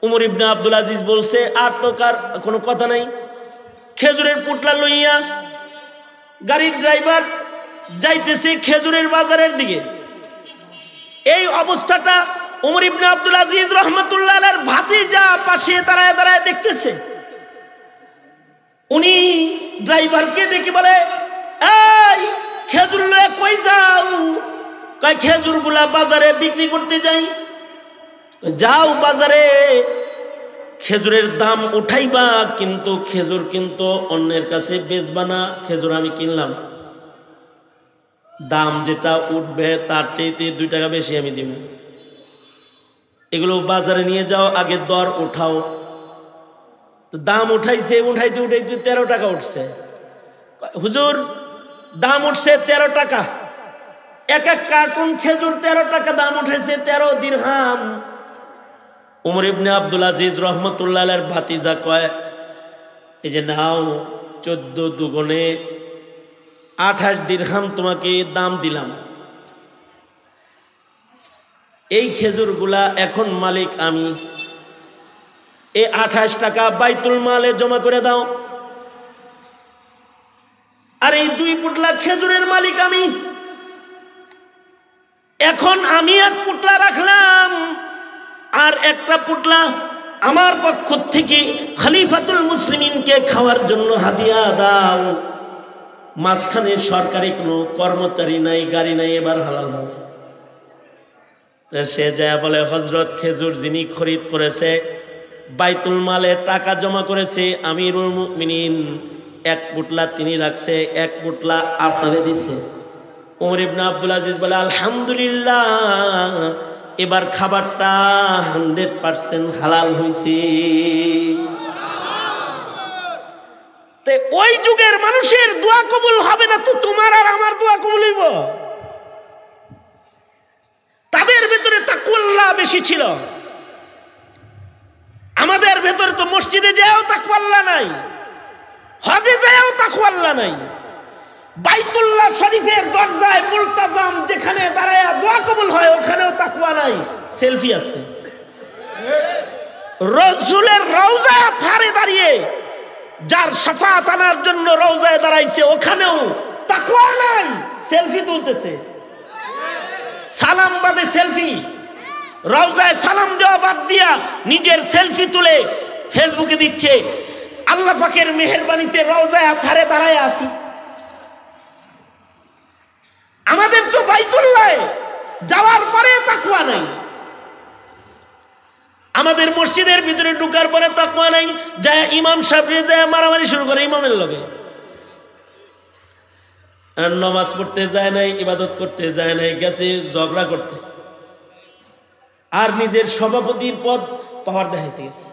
S1: ওমর ইবনে আব্দুল আজিজ বলছে, আর তো কার কোনো কথা নাই। খেজুরের পুটলা লইয়া গাড়ির ড্রাইভার যাইতেছে খেজুরের বাজারের দিকে। এই অবস্থাটা ওমর ইবনে আব্দুল আজিজ রহমাতুল্লাহ আলাইহির ভাতিজা পাশে দাঁড়ায় দাঁড়ায় দেখতেছে। উনি ড্রাইভারকে ডেকে বলে, এই খেজুর লয়ে কই যাও? কয়, খেজুরগুলা বাজারে বিক্রি করতে যাই। যাও বাজারে, খেজুরের দাম উঠাইবা, কিন্তু খেজুর কিন্তু অন্যের কাছে বেচবা না, খেজুর আমি কিনলাম, দাম যেটা উঠবে তার চাইতে 2 টাকা বেশি আমি দিব। এগুলো বাজারে নিয়ে যাও, আগে দর উঠাও। তো দাম উঠাইছে, উঠাইতে উঠাইতে 13 টাকা উঠছে। হুজুর, দাম উঠছে 13 টাকা, এক এক কার্টুন খেজুর 13 টাকা দাম উঠেছে, 13 দিরহাম। ওমর ইবনে আব্দুল আজিজ রহমাতুল্লাহ আলাইহির ভাতিজা কয়, এই যে নাও, 14 দুগুণে 28 দিরহাম তোমাকে দাম দিলাম। এই খেজুরগুলা এখন মালিক আমি, এই 28 টাকা বাইতুল মালে জমা করে দাও। আর এই 2 পুটলা খেজুরের মালিক আমি, এখন আমি 1 পুটলা রাখলাম, আর একটা পুটলা আমার পক্ষ থেকে খলিফাতুল মুসলিমিনকে খাওয়ার জন্য হাদিয়া দাও। মাঝখানে সরকারি কোনো কর্মচারী নাই, গাড়ি নাই, এবার হালাল হবে। সে যা বলে, হযরত খেজুর যিনি খরিদ করেছে, বাইতুল মালে টাকা জমা করেছে, আমিরুল মুমিনিন 1 পুটলা তিনি রাখছে, 1 পুটলা আপনারে দিছে। ওমর ইবনে আব্দুল আজিজ বলে, আলহামদুলিল্লাহ, এবার খাবারটা 100% হালাল হয়েছে। ওই যুগের মানুষের দোয়া কবুল হবে না তো তোমার আর আমার দোয়া কবুল হইব? তাদের ভেতরে তাকওয়াল্লাহ বেশি ছিল, আমাদের ভেতরে তো মসজিদে যাও তাকওয়াল্লাহ নাই, হজে যাও তাকওয়াল্লাহ নাই, বাইতুল্লাহ শরীফের দরজায় মুলতাজাম যেখানে দাঁড়ায় দোয়া কবুল হয় ওখানেও তাকওয়া নাই, সেলফি আছে। রাসূলের রওজা ধারে দাঁড়িয়ে যার শাফাত আনার জন্য রওজায় দাঁড়াইছে ওখানেও তাকওয়া নাই, সেলফি তুলতেছে। সালাম বাদে সেলফি, রওজায় সালাম দেওয়া বাদ দিয়া নিজের সেলফি তুলে ফেসবুকে দিচ্ছে, আল্লাহ পাকের মেহেরবানিতে রওজায় ধারে দাঁড়ায় আসি। আমাদের তো বাইতুল্লাহ যাওয়ার পরে তাকওয়া নাই, আমাদের মসজিদের ভিতরে ঢোকার পরে তাকওয়া নাই, যায় ইমাম সাহেব যায় মারামারি শুরু করে ইমামের লগে, নামাজ পড়তে যায় নাই, ইবাদত করতে যায় নাই, গেছে ঝগড়া করতে, আর নিজের সভাপতির পদ পাওয়ার দেখাইতে গেছে।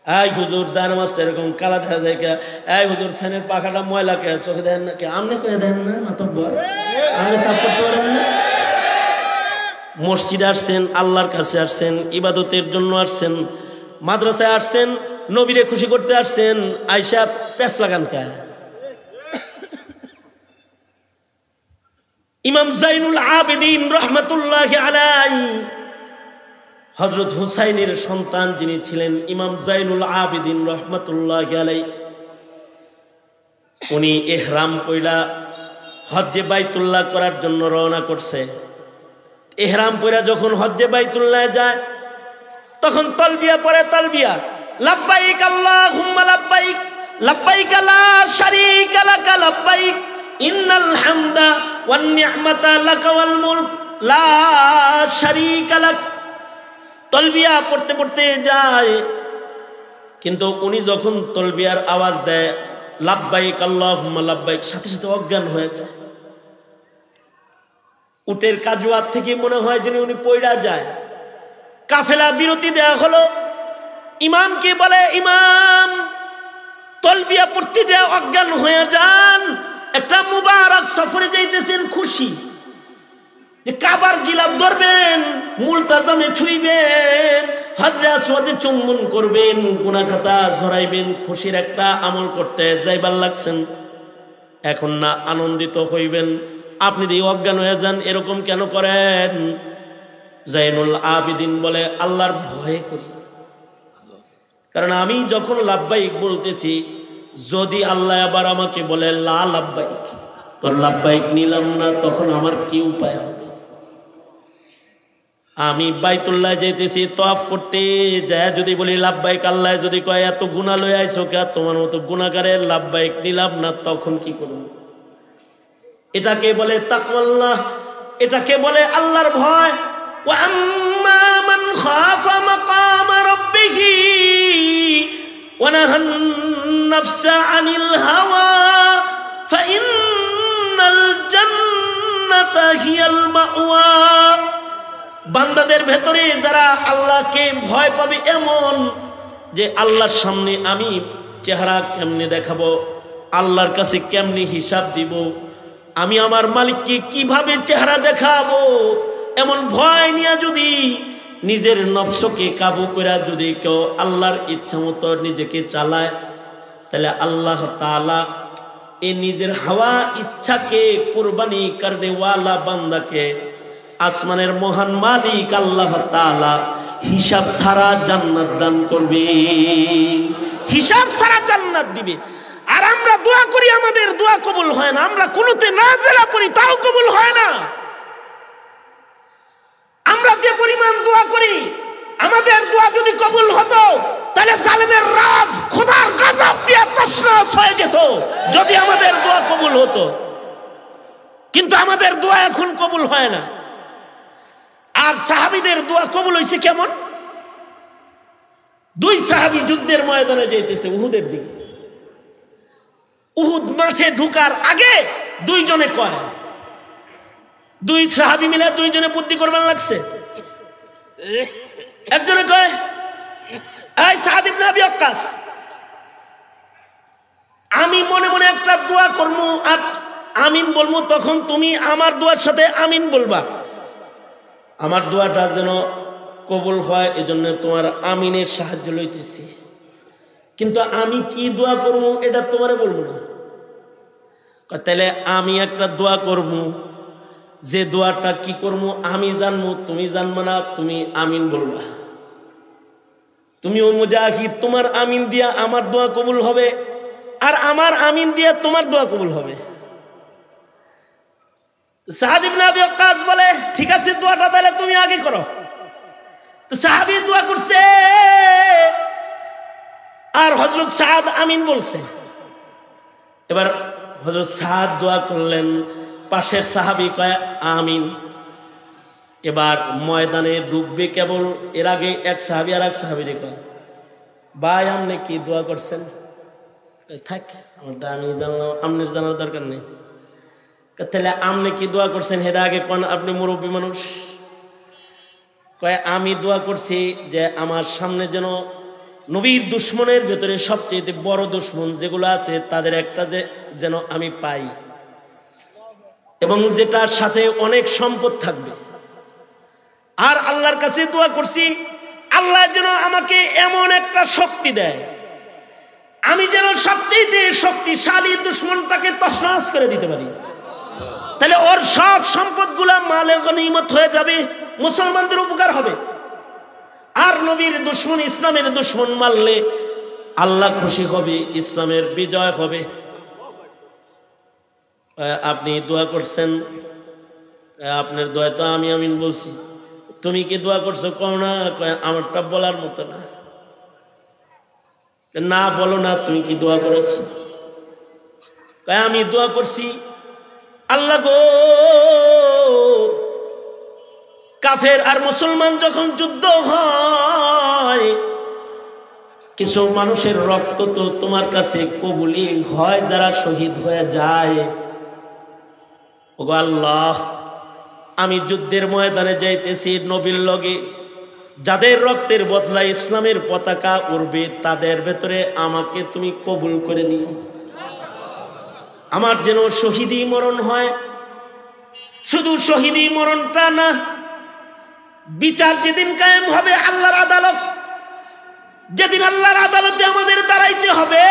S1: এই হুজুর জানামাজটা এরকম কালা দেখা যায় কে? এই হুজুর ফ্যানের পাখাটা ময়লা কে? চোখে দেখেন না কে? আমনে চোখে দেখেন না? মাতব্বর আমনে সাফ করতে পারেন না? মসজিদে আসছেন, আল্লাহর কাছে আসছেন, ইবাদতের জন্য আসছেন, মাদ্রাসায় আসছেন, নবীরে খুশি করতে আসছেন, আইসা পেঁচ লাগান কে? ইমাম জাইনুল আবেদিন রহমাতুল্লাহি আলাইহি, হযরত হুসাইনের সন্তান যিনি ছিলেন ইমাম জাইনুল আবেদিন রহমাতুল্লাহি আলাইহি, উনি ইহরাম পয়লা হজ্জে বাইতুল্লাহ করার জন্য রওনা করছে। ইহরাম পয়লা যখন হজ্জে বাইতুল্লাহ যায় তখন তালবিয়া পড়ে, তালবিয়া লাব্বাইক আল্লাহুম্মা লাব্বাইক, লাব্বাইক লা শারীকা লাক লাব্বাইক, ইন্নাল হামদা ওয়ান নি'মাতা লাকা ওয়াল মুলক লা শারীকা লাক। তলবিয়া পড়তে পড়তে যায়, কিন্তু উনি যখন তলবিয়ার আওয়াজ দেয় লাব্বাইক আল্লাহুম্মা লাব্বাইক, সাথে সাথে অজ্ঞান হয়ে যায়। উটের কাজুয়াত থেকে মনে হয় যেন উনি পয়ড়া যায়। কাফেলা বিরতি দেয়া হলো, ইমামকে বলে, ইমাম তলবিয়া পড়তে যায় অজ্ঞান হয়ে যান, একটা মুবারক সফরে যাইতেছেন, খুশি যে কাবার গিলাফ ধরবেন, মুলতাজামে ছুঁইবেন, হজরে আসওয়াদে চুম্বন করবেন, গুনাহ খাতা ঝরাইবেন, খুশির একটা আমল করতে যাইবার লাগছেন। এখন না আনন্দিত হইবেন, আপনি দিয়ে অজ্ঞান হয়ে যান, এরকম কেন করেন? জাইনুল আবেদিন বলে, আল্লাহর ভয়ে করি, কারণ আমি যখন লাব্বাইক বলতেছি, যদি আল্লাহ আবার আমাকে বলে লা লাব্বাইক, তো লাব্বাইক নিলাম না, তখন আমার কি উপায় হবে? আমি বাইতুল্লাহ যাইতেছি তওয়াফ করতে, যায় যদি বলি লাব্বাইক, আল্লাহ যদি কয় এত গুনাহ লয়ে আইছো কে, তোমার মতো গুনাহগারের লাব্বাইক নিলাম না, তখন কি করব? এটাকে বলে তাকওয়াল্লাহ, এটাকে বলে আল্লাহর ভয়। ওয়া আম্মা মান খাফা মাকাম রাব্বিহি ওয়া নাহান নাফসা আনিল হাওয়া ফাইন্নাল জান্নাতা হিয়াল মাওয়া। বান্দাদের ভেতরে যারা আল্লাহকে ভয় পাবে, এমন যে আল্লাহর সামনে আমি চেহারা কেমনে দেখাবো, আল্লাহর কাছে কেমনে হিসাব দিব, আমি আমার মালিককে কিভাবে চেহারা দেখাবো, এমন ভয় নিয়ে যদি নিজের নফসকে কাবু করে যদি কেউ আল্লাহর ইচ্ছা মতো নিজেকে চালায়, তাহলে আল্লাহ তাআলা এই নিজের হাওয়া ইচ্ছাকে কুরবানি করনে ওয়ালা বান্দাকে আসমানের মহান মালিক আল্লাহ তাআলা হিসাব ছাড়া জান্নাত দান করবে, হিসাব ছাড়া জান্নাত দিবে। আর আমরা দোয়া করি, আমাদের দোয়া কবুল হয় না। আমরা কুনুতে নাজিলা পড়ি, তাও কবুল হয় না। আমরা যে পরিমাণ দোয়া করি, আমাদের দোয়া যদি কবুল হতো তাহলে জালেমের রাজ খোদার গজব দিয়ে তছনছ হয়ে যেত যদি আমাদের দোয়া কবুল হতো। কিন্তু আমাদের দোয়া এখন কবুল হয় না। আর সাহাবীদের দোয়া কবুল হয়েছে কেমন? দুই সাহাবী যুদ্ধের ময়দানে যাইতেছে উহুদের দিকে। উহুদ মাঠে ঢুকার আগে দুইজনে কয়, দুই সাহাবী মিলে দুইজনে বুদ্ধি করবার লাগছে। একজনে কয়, এই সাদ ইবনে আবি ওয়াক্কাস, আমি মনে মনে একটা দোয়া করবো আর আমিন বলবো, তখন তুমি আমার দোয়ার সাথে আমিন বলবা। আমার দোয়াটা যেন কবুল হয় এজন্য তোমার আমিনের সাহায্য লইতেছি। কিন্তু আমি কি দোয়া করবো এটা তোমারে বলবো না। তাহলে আমি একটা দোয়া করবো, যে দোয়াটা কি করবো আমি জানবো, তুমি জানবো না, তুমি আমিন বলবা। তুমিও মুজাহিদ, তোমার আমিন দিয়া আমার দোয়া কবুল হবে, আর আমার আমিন দিয়া তোমার দোয়া কবুল হবে। সাদ ইবনে আবি ওয়াক্কাস বলে, ঠিক আছে দোয়াটা তাহলে তুমি আগে করো। তো সাহাবী দোয়া করছে আর হযরত সাদ আমিন বলছে। এবার হযরত সাদ দোয়া করলেন, পাশের সাহাবী কয় আমিন। এবার ময়দানে ডুববে কেবল, এর আগে এক সাহাবী আর এক সাহাবীরে কয়, ভাই আপনি কি দোয়া করছেন? থাক, আমারটা আমি জানলাম, আপনার জানার দরকার নেই। তাহলে আপনি কি দোয়া করছেন হেটা আগে কোন, আপনি মুরব্বী মানুষ। কয় আমি দোয়া করছি যে আমার সামনে যেন নবীর দুশ্মনের ভেতরে সবচেয়ে বড় দুশ্মন যেগুলো আছে তাদের একটা যেন আমি পাই, এবং যেটার সাথে অনেক সম্পদ থাকবে। আর আল্লাহর কাছে দোয়া করছি আল্লাহ যেন আমাকে এমন একটা শক্তি দেয়, আমি যেন সবচেয়ে শক্তিশালী দুশ্মনটাকে তছনছ করে দিতে পারি। তাহলে ওর সব সম্পদগুলা মালে গনিমত হয়ে যাবে, মুসলমানদের উপকার হবে। আর নবীর দুশ্মন, ইসলামের দুশ্মন মারলে আল্লাহ খুশি হবে, ইসলামের বিজয় হবে। আপনি দোয়া করছেন, আপনার দোয়া তো আমি আমিন বলছি, তুমি কি দোয়া করছো? কও না। আমারটা বলার মতো না। না বলো না, তুমি কি দোয়া করেছো? আমি দোয়া করছি আল্লাহ গো, কাফের আর মুসলমান যখন যুদ্ধ হয়, কিছু মানুষের রক্ত তো তোমার কাছে কবুলি হয় যারা শহীদ হয়ে যায়। ওগো আল্লাহ, আমি যুদ্ধের ময়দানে যাইতেছি নবীর লগে, যাদের রক্তের বদলায় ইসলামের পতাকা উড়বে তাদের ভেতরে আমাকে তুমি কবুল করে নিও। আমার যেন শহীদি মরণ হয়। শুধু শহীদি মরণটা না, বিচার যেদিন কায়েম হবে আল্লাহর আদালত, যেদিন আল্লাহর আদালতে আমাদের দাঁড়াইতে হবে,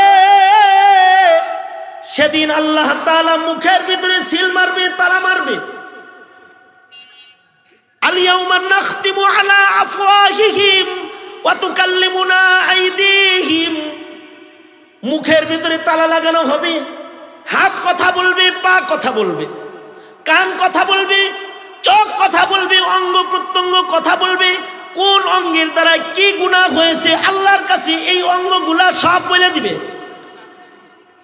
S1: সেদিন আল্লাহ তাআলা মুখের ভিতরে সিল মারবে, তালা মারবে। আল-ইয়াউমা নাখতিমু আলা আফওয়াহিহিম ওয়া তুকাল্লিমুনা আইদিহিম, মুখের ভিতরে তালা লাগানো হবে। হাত কথা বলবে, পা কথা বলবে, কান কথা বলবে, চোখ কথা বলবে, অঙ্গ প্রত্যঙ্গ কথা বলবে। কোন অঙ্গের দ্বারা কি গুনাহ হয়েছে আল্লাহর কাছে এই অঙ্গগুলা সব বলে দিবে।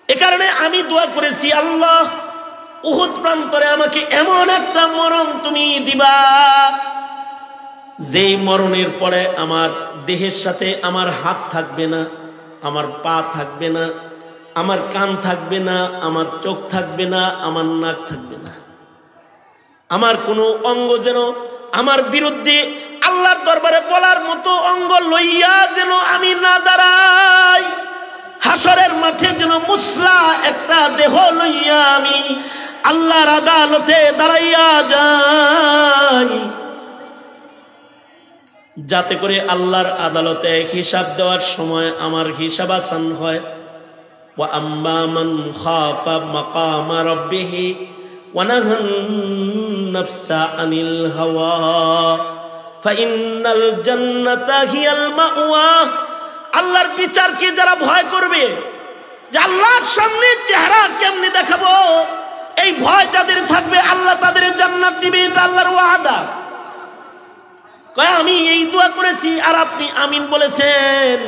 S1: এ কারণে আমি দোয়া করেছি, আল্লাহ উহুদ প্রান্তরে আমাকে এমন একটা মরণ তুমি দিবা, যেই মরণের পরে আমার দেহের সাথে আমার হাত থাকবে না, আমার পা থাকবে না, আমার কান থাকবে না, আমার চোখ থাকবে না, আমার নাক থাকবে না। আমার কোনো অঙ্গ যেন আমার বিরুদ্ধে আল্লাহর দরবারে বলার মতো অঙ্গ লইয়া যেন আমি না দাঁড়াই। হাসরের মাঠে যেন মুসলা একটা দেহ লইয়া আমি আল্লাহর আদালতে দাঁড়াইয়া যাই, যাতে করে আল্লাহর আদালতে হিসাব দেওয়ার সময় আমার হিসাব আসান হয়। ওয়া আম্মা মান খাফা মাকামা রাব্বিহি ওয়া নাহান নাফসা আনিল হাওয়া ফাইন্নাল জান্নাতা হিয়াল মাওয়া। আল্লাহর বিচারকে যারা ভয় করবে, যে আল্লাহর সামনে চেহারা কেমনে দেখাবো, এই ভয় যাদের থাকবে আল্লাহ তাদের জান্নাত দিবে, এটা আল্লাহর ওয়াদা। কয় আমি এই দোয়া করেছি আর আপনি আমিন বলেছেন।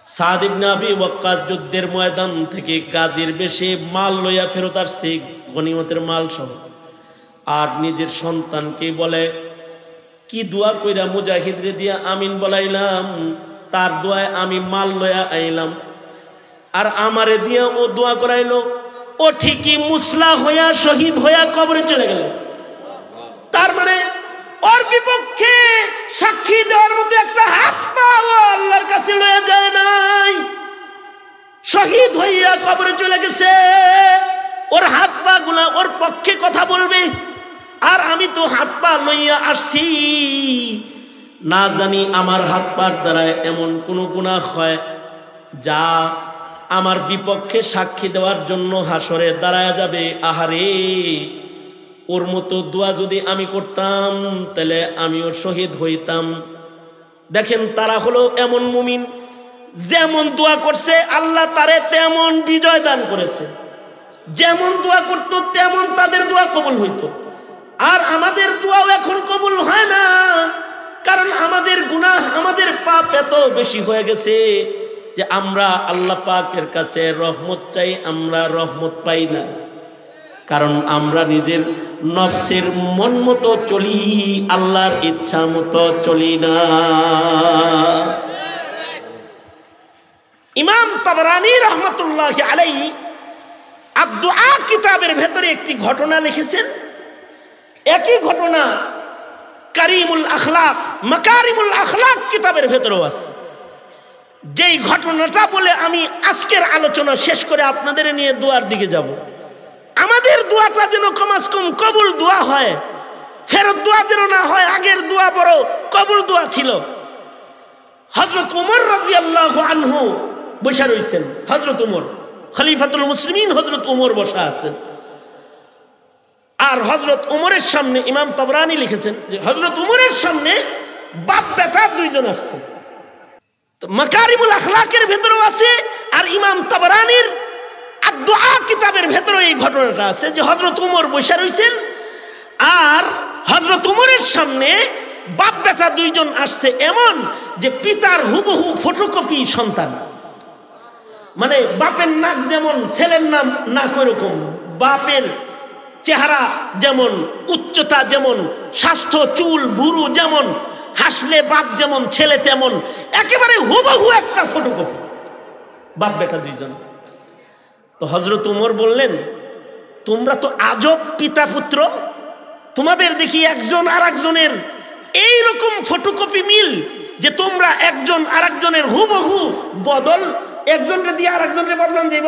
S1: সাদ ইবনে আবি ওয়াক্কাস যুদ্ধের ময়দান থেকে গাজীর বেশে মাল লইয়া ফেরত আসছে, গনিমতের মাল সহ। আর নিজের সন্তানকে বলে, কি দোয়া কইরা মুজাহিদরে দিয়া আমিন বলাইলাম, তার দোয়ায় আমি মাল লইয়া আইলাম, আর আমারে দিয়া ও দোয়া করাইলো। ও ঠিকই মুসলা হইয়া শহীদ হইয়া কবরে চলে গেল। তার মানে ওর বিপক্ষে সাক্ষী দেওয়ার মতো একটা হাত পা আল্লাহর কাছে লইয়া যায় নাই, শহীদ হইয়া কবরে চলে গেছে। ওর হাত পা গুলা ওর পক্ষে কথা বলবে, আর আমি তো হাত পা লইয়া আসছি, না জানি আমার হাত পার দ্বারা এমন কোন গুনাহ হয় যা আমার বিপক্ষে সাক্ষী দেওয়ার জন্য হাসরে দাঁড়ায় যাবে। আহারে, ওর মতো দোয়া যদি আমি করতাম তাহলে আমিও শহীদ হইতাম। দেখেন, তারা হলো এমন মুমিন, যেমন দোয়া করছে আল্লাহ তারে তেমন বিজয় দান করেছে। যেমন দোয়া করতো তেমন তাদের দোয়া কবুল হইতো। আর আমাদের দোয়াও এখন কবুল হয় না, কারণ আমাদের গুনাহ, আমাদের পাপ এত বেশি হয়ে গেছে যে আমরা আল্লাহ পাকের কাছে রহমত চাই, আমরা রহমত পাই না। কারণ আমরা নিজের নফসের মন মতো চলি, আল্লাহর ইচ্ছা মতো চলি না। ইমাম তাবরানী রহমতুল্লাহি আলাইহি আদ-দুআ কিতাবের ভেতরে একটি ঘটনা লিখেছেন। একই ঘটনা কারিমুল আখলাক, মাকারিমুল আখলাক কিতাবের ভেতরেও আছে। যেই ঘটনাটা বলে আমি আজকের আলোচনা শেষ করে আপনাদের নিয়ে দোয়ার দিকে যাব। আমাদের দোয়াটা যেন কমাস কম কবুল দোয়া হয়, ফেরত দোয়া যেন না হয়। আগের দোয়া বড় কবুল দোয়া ছিল। হযরত ওমর রাদিয়াল্লাহু আনহু বসে রয়েছেন। হযরত ওমর খলিফাতুল মুসলিমিন, হযরত ওমর বসা আছেন। আর হযরত ওমরের সামনে, ইমাম তাবরানী লিখেছেন যে হযরত ওমরের সামনে বাপ বেটা দুইজন আসছে। তো মাকারিমুল আখলাকের ভেতরেও আছে, আর ইমাম তাবরানীর আদ-দুআ কিতাবের ভেতরে এই ঘটনাটা আছে যে হযরত ওমর বসে রয়েছেন, আর হযরত ওমরের সামনে বাপ বেটা দুইজন আসছে, এমন যে পিতার হুবহু ফটোকপি সন্তান। মানে বাপের নাক যেমন, ছেলের নাক ওইরকম, বাপের চেহারা যেমন, উচ্চতা যেমন, স্বাস্থ্য, চুল, ভুরু যেমন, হাসলে বাপ যেমন, ছেলে তেমন, একেবারে হুবহু একটা ফটোকপি, বাপ বেটা দুইজন। তো হযরত ওমর বললেন, তোমরা তো আজব পিতা পুত্র, তোমাদের দেখি একজন আর একজনের এইরকম ফটোকপি মিল যে তোমরা একজন আর একজনের হুবহু বদল, একজনকে দিয়ে আর একজনকে বদলান যাইব।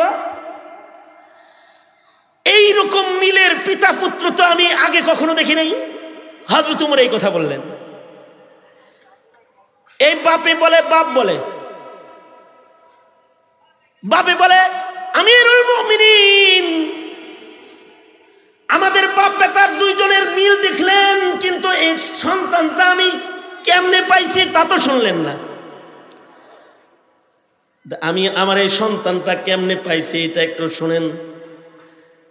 S1: এইরকম মিলের পিতা পুত্র তো আমি আগে কখনো দেখি নাই। হযরত ওমর এই কথা বললেন। এই বাপে বলে, বাপে বলে আমিরুল মুমিনিন, আমাদের বাপ বেটার দুইজনের মিল দেখলেন, কিন্তু এই সন্তানটা আমি কেমনে পাইছি তা তো শুনলেন না। আমি আমার এই সন্তানটা কেমনে পাইছি এটা একটু শুনেন।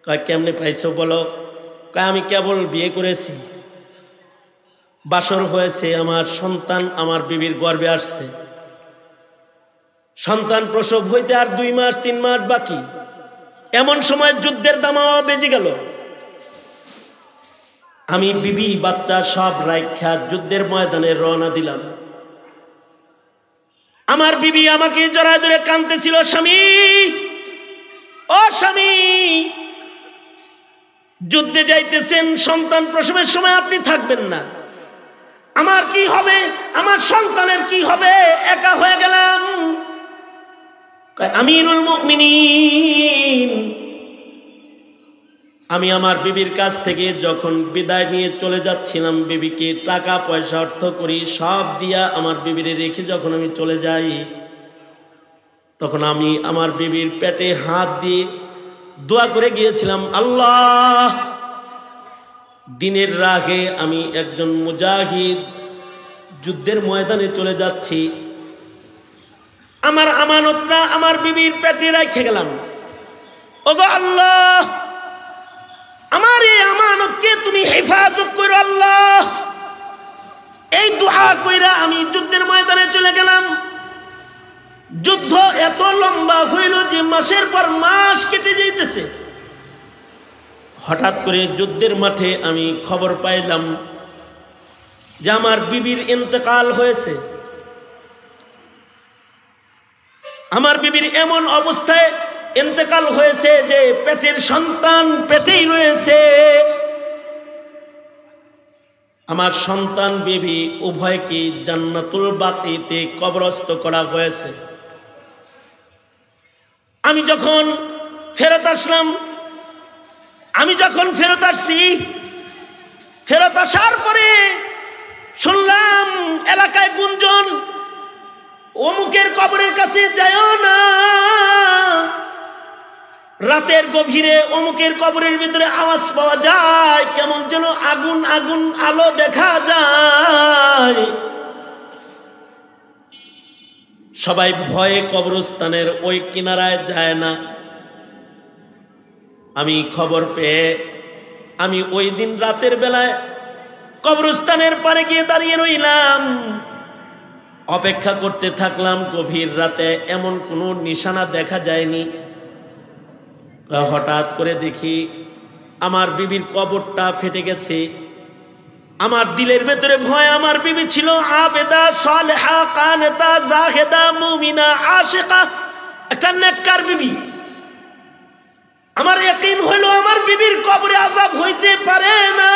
S1: কয় কেমনে পাইছো বলো? কয় আমি কেবল বিয়ে করেছি, বাসর হয়েছে, আমার সন্তান আমার বিবির গর্ভে আসছে। সন্তান প্রসব হইতে আর 2 মাস 3 মাস বাকি। এমন সময় যুদ্ধের দামামা বেজে গেল। আমি বিবি বাচ্চা সব রাইখা যুদ্ধের ময়দানে রওনা দিলাম। আমার বিবি আমাকে জড়ায় ধরে কাঁদতেছিল, স্বামী, ও স্বামী, যুদ্ধে যাইতেছেন, সন্তান প্রসবের সময় আপনি থাকবেন না, আমার কি হবে, আমার সন্তানের কি হবে, একা হয়ে গেলাম। আমিরুল মুমিনিন, আমি আমার বিবির কাছ থেকে যখন বিদায় নিয়ে চলে যাচ্ছিলাম, বিবিকে টাকা পয়সা অর্থ করি সব দিয়া আমার বিবিরে রেখে যখন আমি চলে যাই, তখন আমি আমার বিবির পেটে হাত দিয়ে দোয়া করে গিয়েছিলাম, আল্লাহ দিনের রাগে আমি একজন মুজাহিদ যুদ্ধের ময়দানে চলে যাচ্ছি, আমার আমানতটা আমার বিবির পেটে রেখে গেলাম। ওগো আল্লাহ, আমার এই আমানতকে তুমি হেফাজত করো আল্লাহ। এই দোয়া কইরা আমি যুদ্ধের ময়দানে চলে গেলাম। যুদ্ধ এত লম্বা হইল যে মাসের পর মাস কেটে যাইতেছে। হঠাৎ করে যুদ্ধের মাঠে আমি খবর পাইলাম যে আমার বিবির ইন্তেকাল হয়েছে। আমার বিবির এমন অবস্থায় ইন্তেকাল হয়েছে যে পেটের সন্তান পেটেই রয়েছে। আমার সন্তান বিবি উভয়কে জান্নাতুল বাকিতে কবরস্থ করা হয়েছে। আমি যখন ফেরত আসলাম, ফেরত আসার পরে শুনলাম এলাকায় গুঞ্জন, অমুকের কবরের কাছে যাইও না, রাতের গভীরে অমুকের কবরের ভিতরে আওয়াজ পাওয়া যায়, কেমন যেন আগুন আগুন আলো দেখা যায়। সবাই ভয়ে কবরস্থানের ওই কিনারায় যায় না। আমি খবর পেয়ে আমি ওই দিন রাতের বেলায় কবরস্থানের পারে গিয়ে দাঁড়িয়ে রইলাম, অপেক্ষা করতে থাকলাম। গভীর রাতে এমন কোনো নিশানা দেখা যায়নি। হঠাৎ করে দেখি আমার বিবির কবরটা ফেটে গেছে। আমার দিলের ভেতরে ভয়। আমার বিবি ছিল আবেদা, সালেহা, কানেতা, জাহেদা, মুমিনা, আশিকা, একটা নেককার বিবি। আমার ইয়াকিন হইল আমার বিবির কবরে আযাব হইতে পারে না।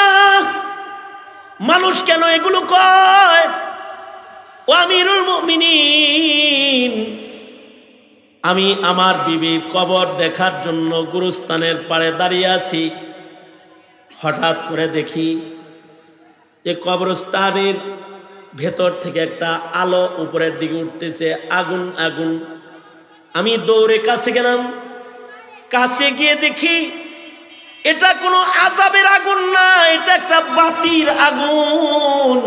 S1: মানুষ কেন এগুলো কয়? ও আমিরুল মুমিনিন, আমি আমার বিবির কবর দেখার জন্য গুরুস্থানের পাড়ে দাঁড়িয়ে আছি। হঠাৎ করে দেখি যে কবরস্থানের ভেতর থেকে একটা আলো উপরের দিকে উঠতেছে, আগুন আগুন। আমি দৌড়ে কাছে গেলাম। কাছে গিয়ে দেখি এটা কোনো আযাবের আগুন না, এটা একটা বাতির আগুন,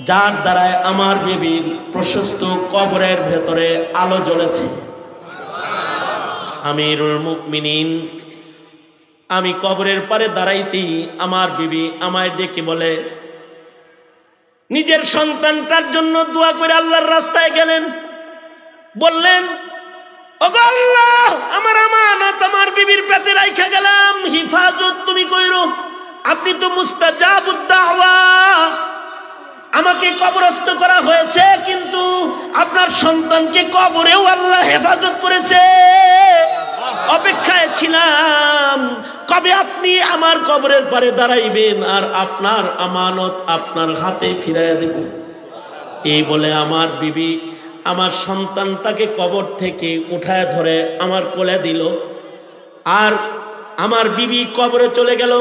S1: যার দ্বারায় আমার বিবির প্রশস্ত কবরের ভেতরে আলো জ্বলেছে। আমিরুল মুমিনিন, আমি কবরের পারে দাঁড়াইতেই আমার বিবি আমায় ডেকে বলে, নিজের সন্তানটার জন্য দোয়া করে আল্লাহর রাস্তায় গেলেন। বললেন, ওগো আল্লাহ, আমার আমানত আমার বিবির পেটে রাইখা গেলাম, হিফাজত তুমি কইরো। আপনি তো মুস্তাজাবুদ দাওয়া। আমাকে কবরস্থ করা হয়েছে, কিন্তু আপনার সন্তানকে কবরেও আল্লাহ হেফাজত করেছে। অপেক্ষায় ছিলাম কবে আপনি আমার কবরের পারে দাঁড়াইবেন আর আপনার আমানত আপনার হাতে ফিরাইয়া দেব। এই বলে আমার বিবি আমার সন্তানটাকে কবর থেকে উঠায় ধরে আমার কোলে দিল। আর আমার বিবি কবরে চলে গেল।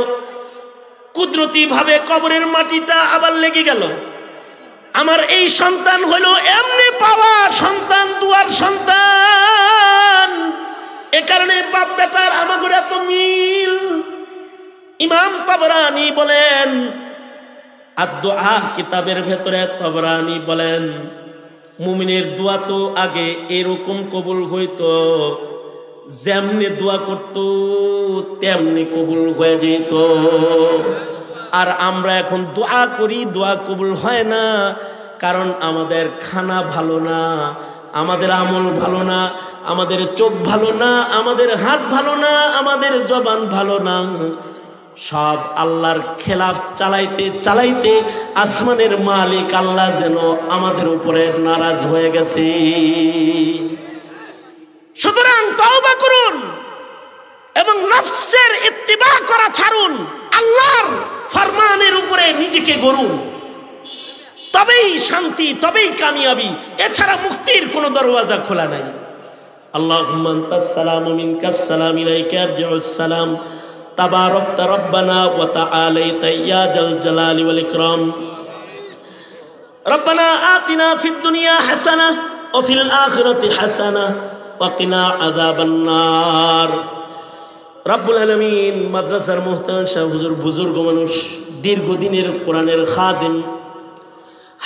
S1: কুদরতি ভাবে কবরের মাটিটা আবার লেগে গেল। আমার এই সন্তান হলো এমনি পাওয়া সন্তান, দুয়ার সন্তান। এ কারণে বাপ বেটার আমাদের এত মিল। ইমাম তাবরানী বলেন, আদ-দুআ কিতাবের ভেতরে তাবরানী বলেন, মুমিনের দোয়া তো আগে এরকম কবুল হইতো, যেমনি দোয়া করত তেমনি কবুল হয়ে যেত। আর আমরা এখন দোয়া করি, দোয়া কবুল হয় না, কারণ আমাদের খানা ভালো না, আমাদের আমল ভালো না, আমাদের চোখ ভালো না, আমাদের হাত ভালো না, আমাদের জবান ভালো না। সব আল্লাহর খেলাফ চালাইতে চালাইতে আসমানের মালিক আল্লাহ যেন আমাদের উপরে নারাজ হয়ে গেছে। সুতরাং তওবা করুন এবং নফসের ইত্তিবা করা ছাড়ুন, আল্লাহর ফরমানের উপরে নিজেকে গড়ুন। তবেই শান্তি, তবেই কামিয়াবি। এছাড়া মুক্তির কোনো দরওয়াজা খোলা নাই। আল্লাহুম্মা আনতাস সালামু মিনকাস সালাম, ইলাইকা ইয়ারজিউস সালাম, তাবারাকতা রব্বানা ওয়া তাআলাইতা ইয়া জাল জালালি ওয়াল ইকরাম। রব্বানা আতিনা ফিদ দুনিয়া হাসানাহ ওয়া ফিল আখিরাতি হাসানাহ ওয়া কিনা আযাবান নার। রব্বুল আলামিন মাদ্রাসার মুহতারাম সাহেব হুজুর বুজুর্গ মানুষ, দীর্ঘদিনের কোরআনের খাদিম,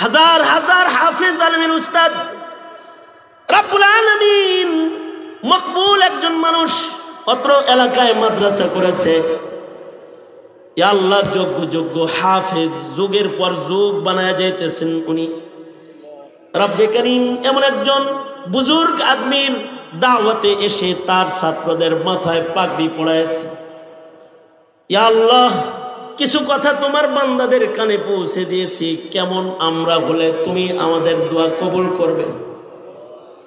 S1: হাজার হাজার হাফেজ আলমিন উস্তাদ, রব্বুল আলামিন মকবুল একজন মানুষ, অত্র এলাকায় মাদ্রাসা করেছে। ইয়া আল্লাহ, যোগ্য যোগ্য হাফেজ যুগের পর যুগ বানায় যাইতেছেন উনি। রব্বে করিম এমন একজন বুজুর্গ আদমির দাওয়াতে এসে তার ছাত্রদের মাথায় পাগড়ি পড়াইছে। ইয়া আল্লাহ, কিছু কথা তোমার বান্দাদের কানে পৌঁছে দিয়েছি, কেমন আমরা হলে তুমি আমাদের দোয়া কবুল করবে।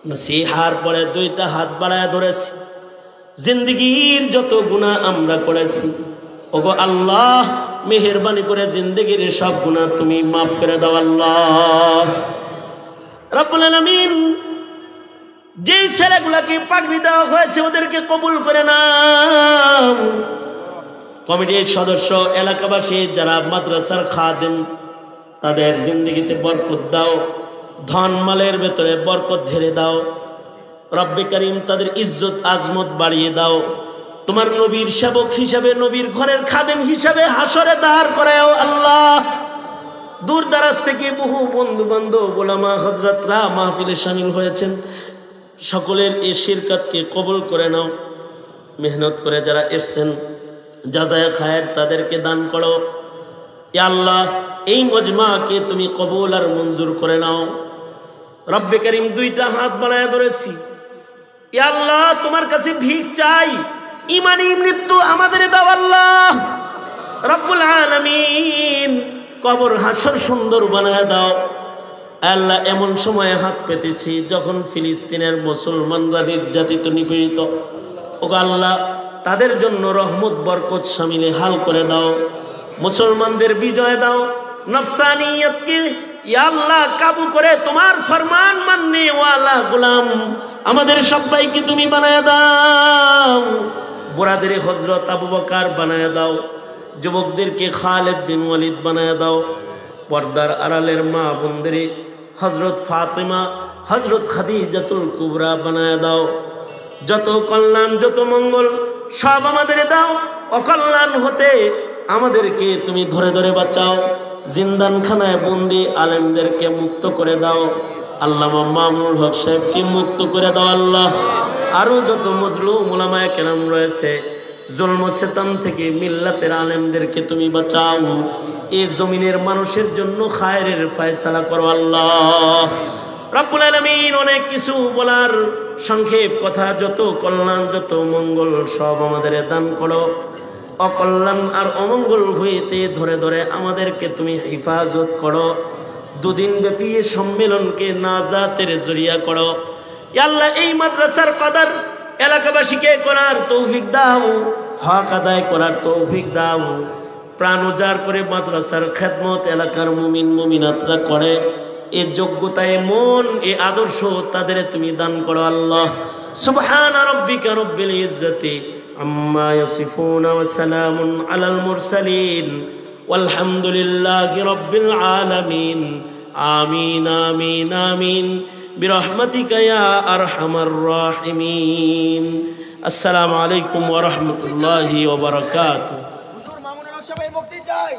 S1: নসিহার পরে দুইটা হাত বাড়ায় ধরেছি, জিন্দগির যত গুনাহ আমরা করেছি, ওগো আল্লাহ মেহেরবানি করে জিন্দগির সব গুনাহ তুমি মাফ করে দাও আল্লাহ। রব্বুল আলামিন যে ছেলেগুলাকে পাগড়ি দেওয়া হয়েছে ওদেরকে কবুল করে নাও। কমিটির সদস্য, এলাকাবাসী যারা মাদ্রাসার খাদেম, তাদের জিন্দগিতে বরকত দাও, ধন মালের ভেতরে বরকত ঢেলে দাও। রব্বে করিম তাদের ইজ্জত আজমত বাড়িয়ে দাও। তোমার নবীর সেবক হিসাবে, নবীর ঘরের খাদেম হিসাবে হাসরে দাঁড় করাও আল্লাহ। দূর দারাজ থেকে বহু বন্ধু বান্ধব ওলামা হযরতরা মাহফিলে শামিল হয়েছেন, সকলের এই শিরকাতকে কবুল করে নাও। মেহনত করে যারা এসছেন জাযায়ে খায়ের তাদেরকে দান করো। ইয়া আল্লাহ, এই মজমাকে তুমি কবুল আর মঞ্জুর করে নাও। রব্বে করিম দুইটা হাত বাড়ায় ধরেছি, ইয়া আল্লাহ তোমার কাছে ভিক চাই, ইমানি মৃত্যু আমাদের দাও আল্লাহ। রব্বুল আলামিন কবর হাসর সুন্দর বানায় দাও আল্লাহ। এমন সময়ে হাত পেতেছি যখন ফিলিস্তিনের মুসলমানরা নির্যাতিত নিপীড়িত, ওগো আল্লাহ তাদের জন্য রহমত বরকত শামিলে হাল করে দাও। মুসলমানদের বিজয় দাও, নফসানিয়তকে ইয়া আল্লাহ কাবু করে তোমার ফরমান মাননে ওয়ালা গোলাম আমাদের সবাইকে তুমি বানায় দাও। বুড়াদের হযরত আবু বকর বানায় দাও, যুবকদেরকে খালিদ বিন ওয়ালিদ বানায় দাও। পর্দার আড়ালের মা বোনদের হযরত ফাতেমা, হযরত খাদিজাতুল কুবরা বানায় দাও। যত কল্যাণ যত মঙ্গল সব আমাদের দাও, অকল্যাণ হতে আমাদেরকে তুমি ধরে ধরে বাঁচাও। জিন্দানখানায় বন্দি আলেমদেরকে মুক্ত করে দাও। আল্লামা মামুনুল হক সাহেবকে মুক্ত করে দাও আল্লাহ। আরও যত মজলুম উলামায়ে কেরাম রয়েছে জুলম ও সিতম থেকে মিল্লাতের আলেমদেরকে তুমি বাঁচাও। এই জমিনের মানুষের জন্য খায়রের ফয়সালা করো আল্লাহ। রব্বুল আলামিন অনেক কিছু বলার, সংক্ষেপ কথা, যত কল্যাণ যত মঙ্গল সব আমাদের দান করো। অকল্যাণ আর অমঙ্গল হইতে ধরে ধরে আমাদেরকে তুমি হিফাজত করো। দুদিন ব্যাপী সম্মেলনকে নাজাতের জরিয়া করো। ইয়া আল্লাহ এই মাদ্রাসার কদর এলাকাবাসীকে করার তৌফিক দাও, হক আদায় করার তৌফিক দাও। প্রাণ উজাড় করে মাদ্রাসার খেদমত এলাকার মুমিন মুমিনাতরা করে, এ যোগ্যতায় মন, এ আদর্শ তাদের তুমি দান করো আল্লাহ। সুবহানা রাব্বিকা রাব্বিল ইজ্জাতি আম্মা ইয়াসিফুন ওয়া সালামুন আলাল মুরসালিন ওয়ালহামদুলিল্লাহি রাব্বিল আলামিন। আমিন আমিন আমিন বিরহমাতিকা ইয়া আরহামার রাহিমিন। আসসালামু আলাইকুম ওয়া রাহমাতুল্লাহি ওয়া বারাকাতুহু। হুজুর মামুনুল হক সাহেব মুক্তি চাই।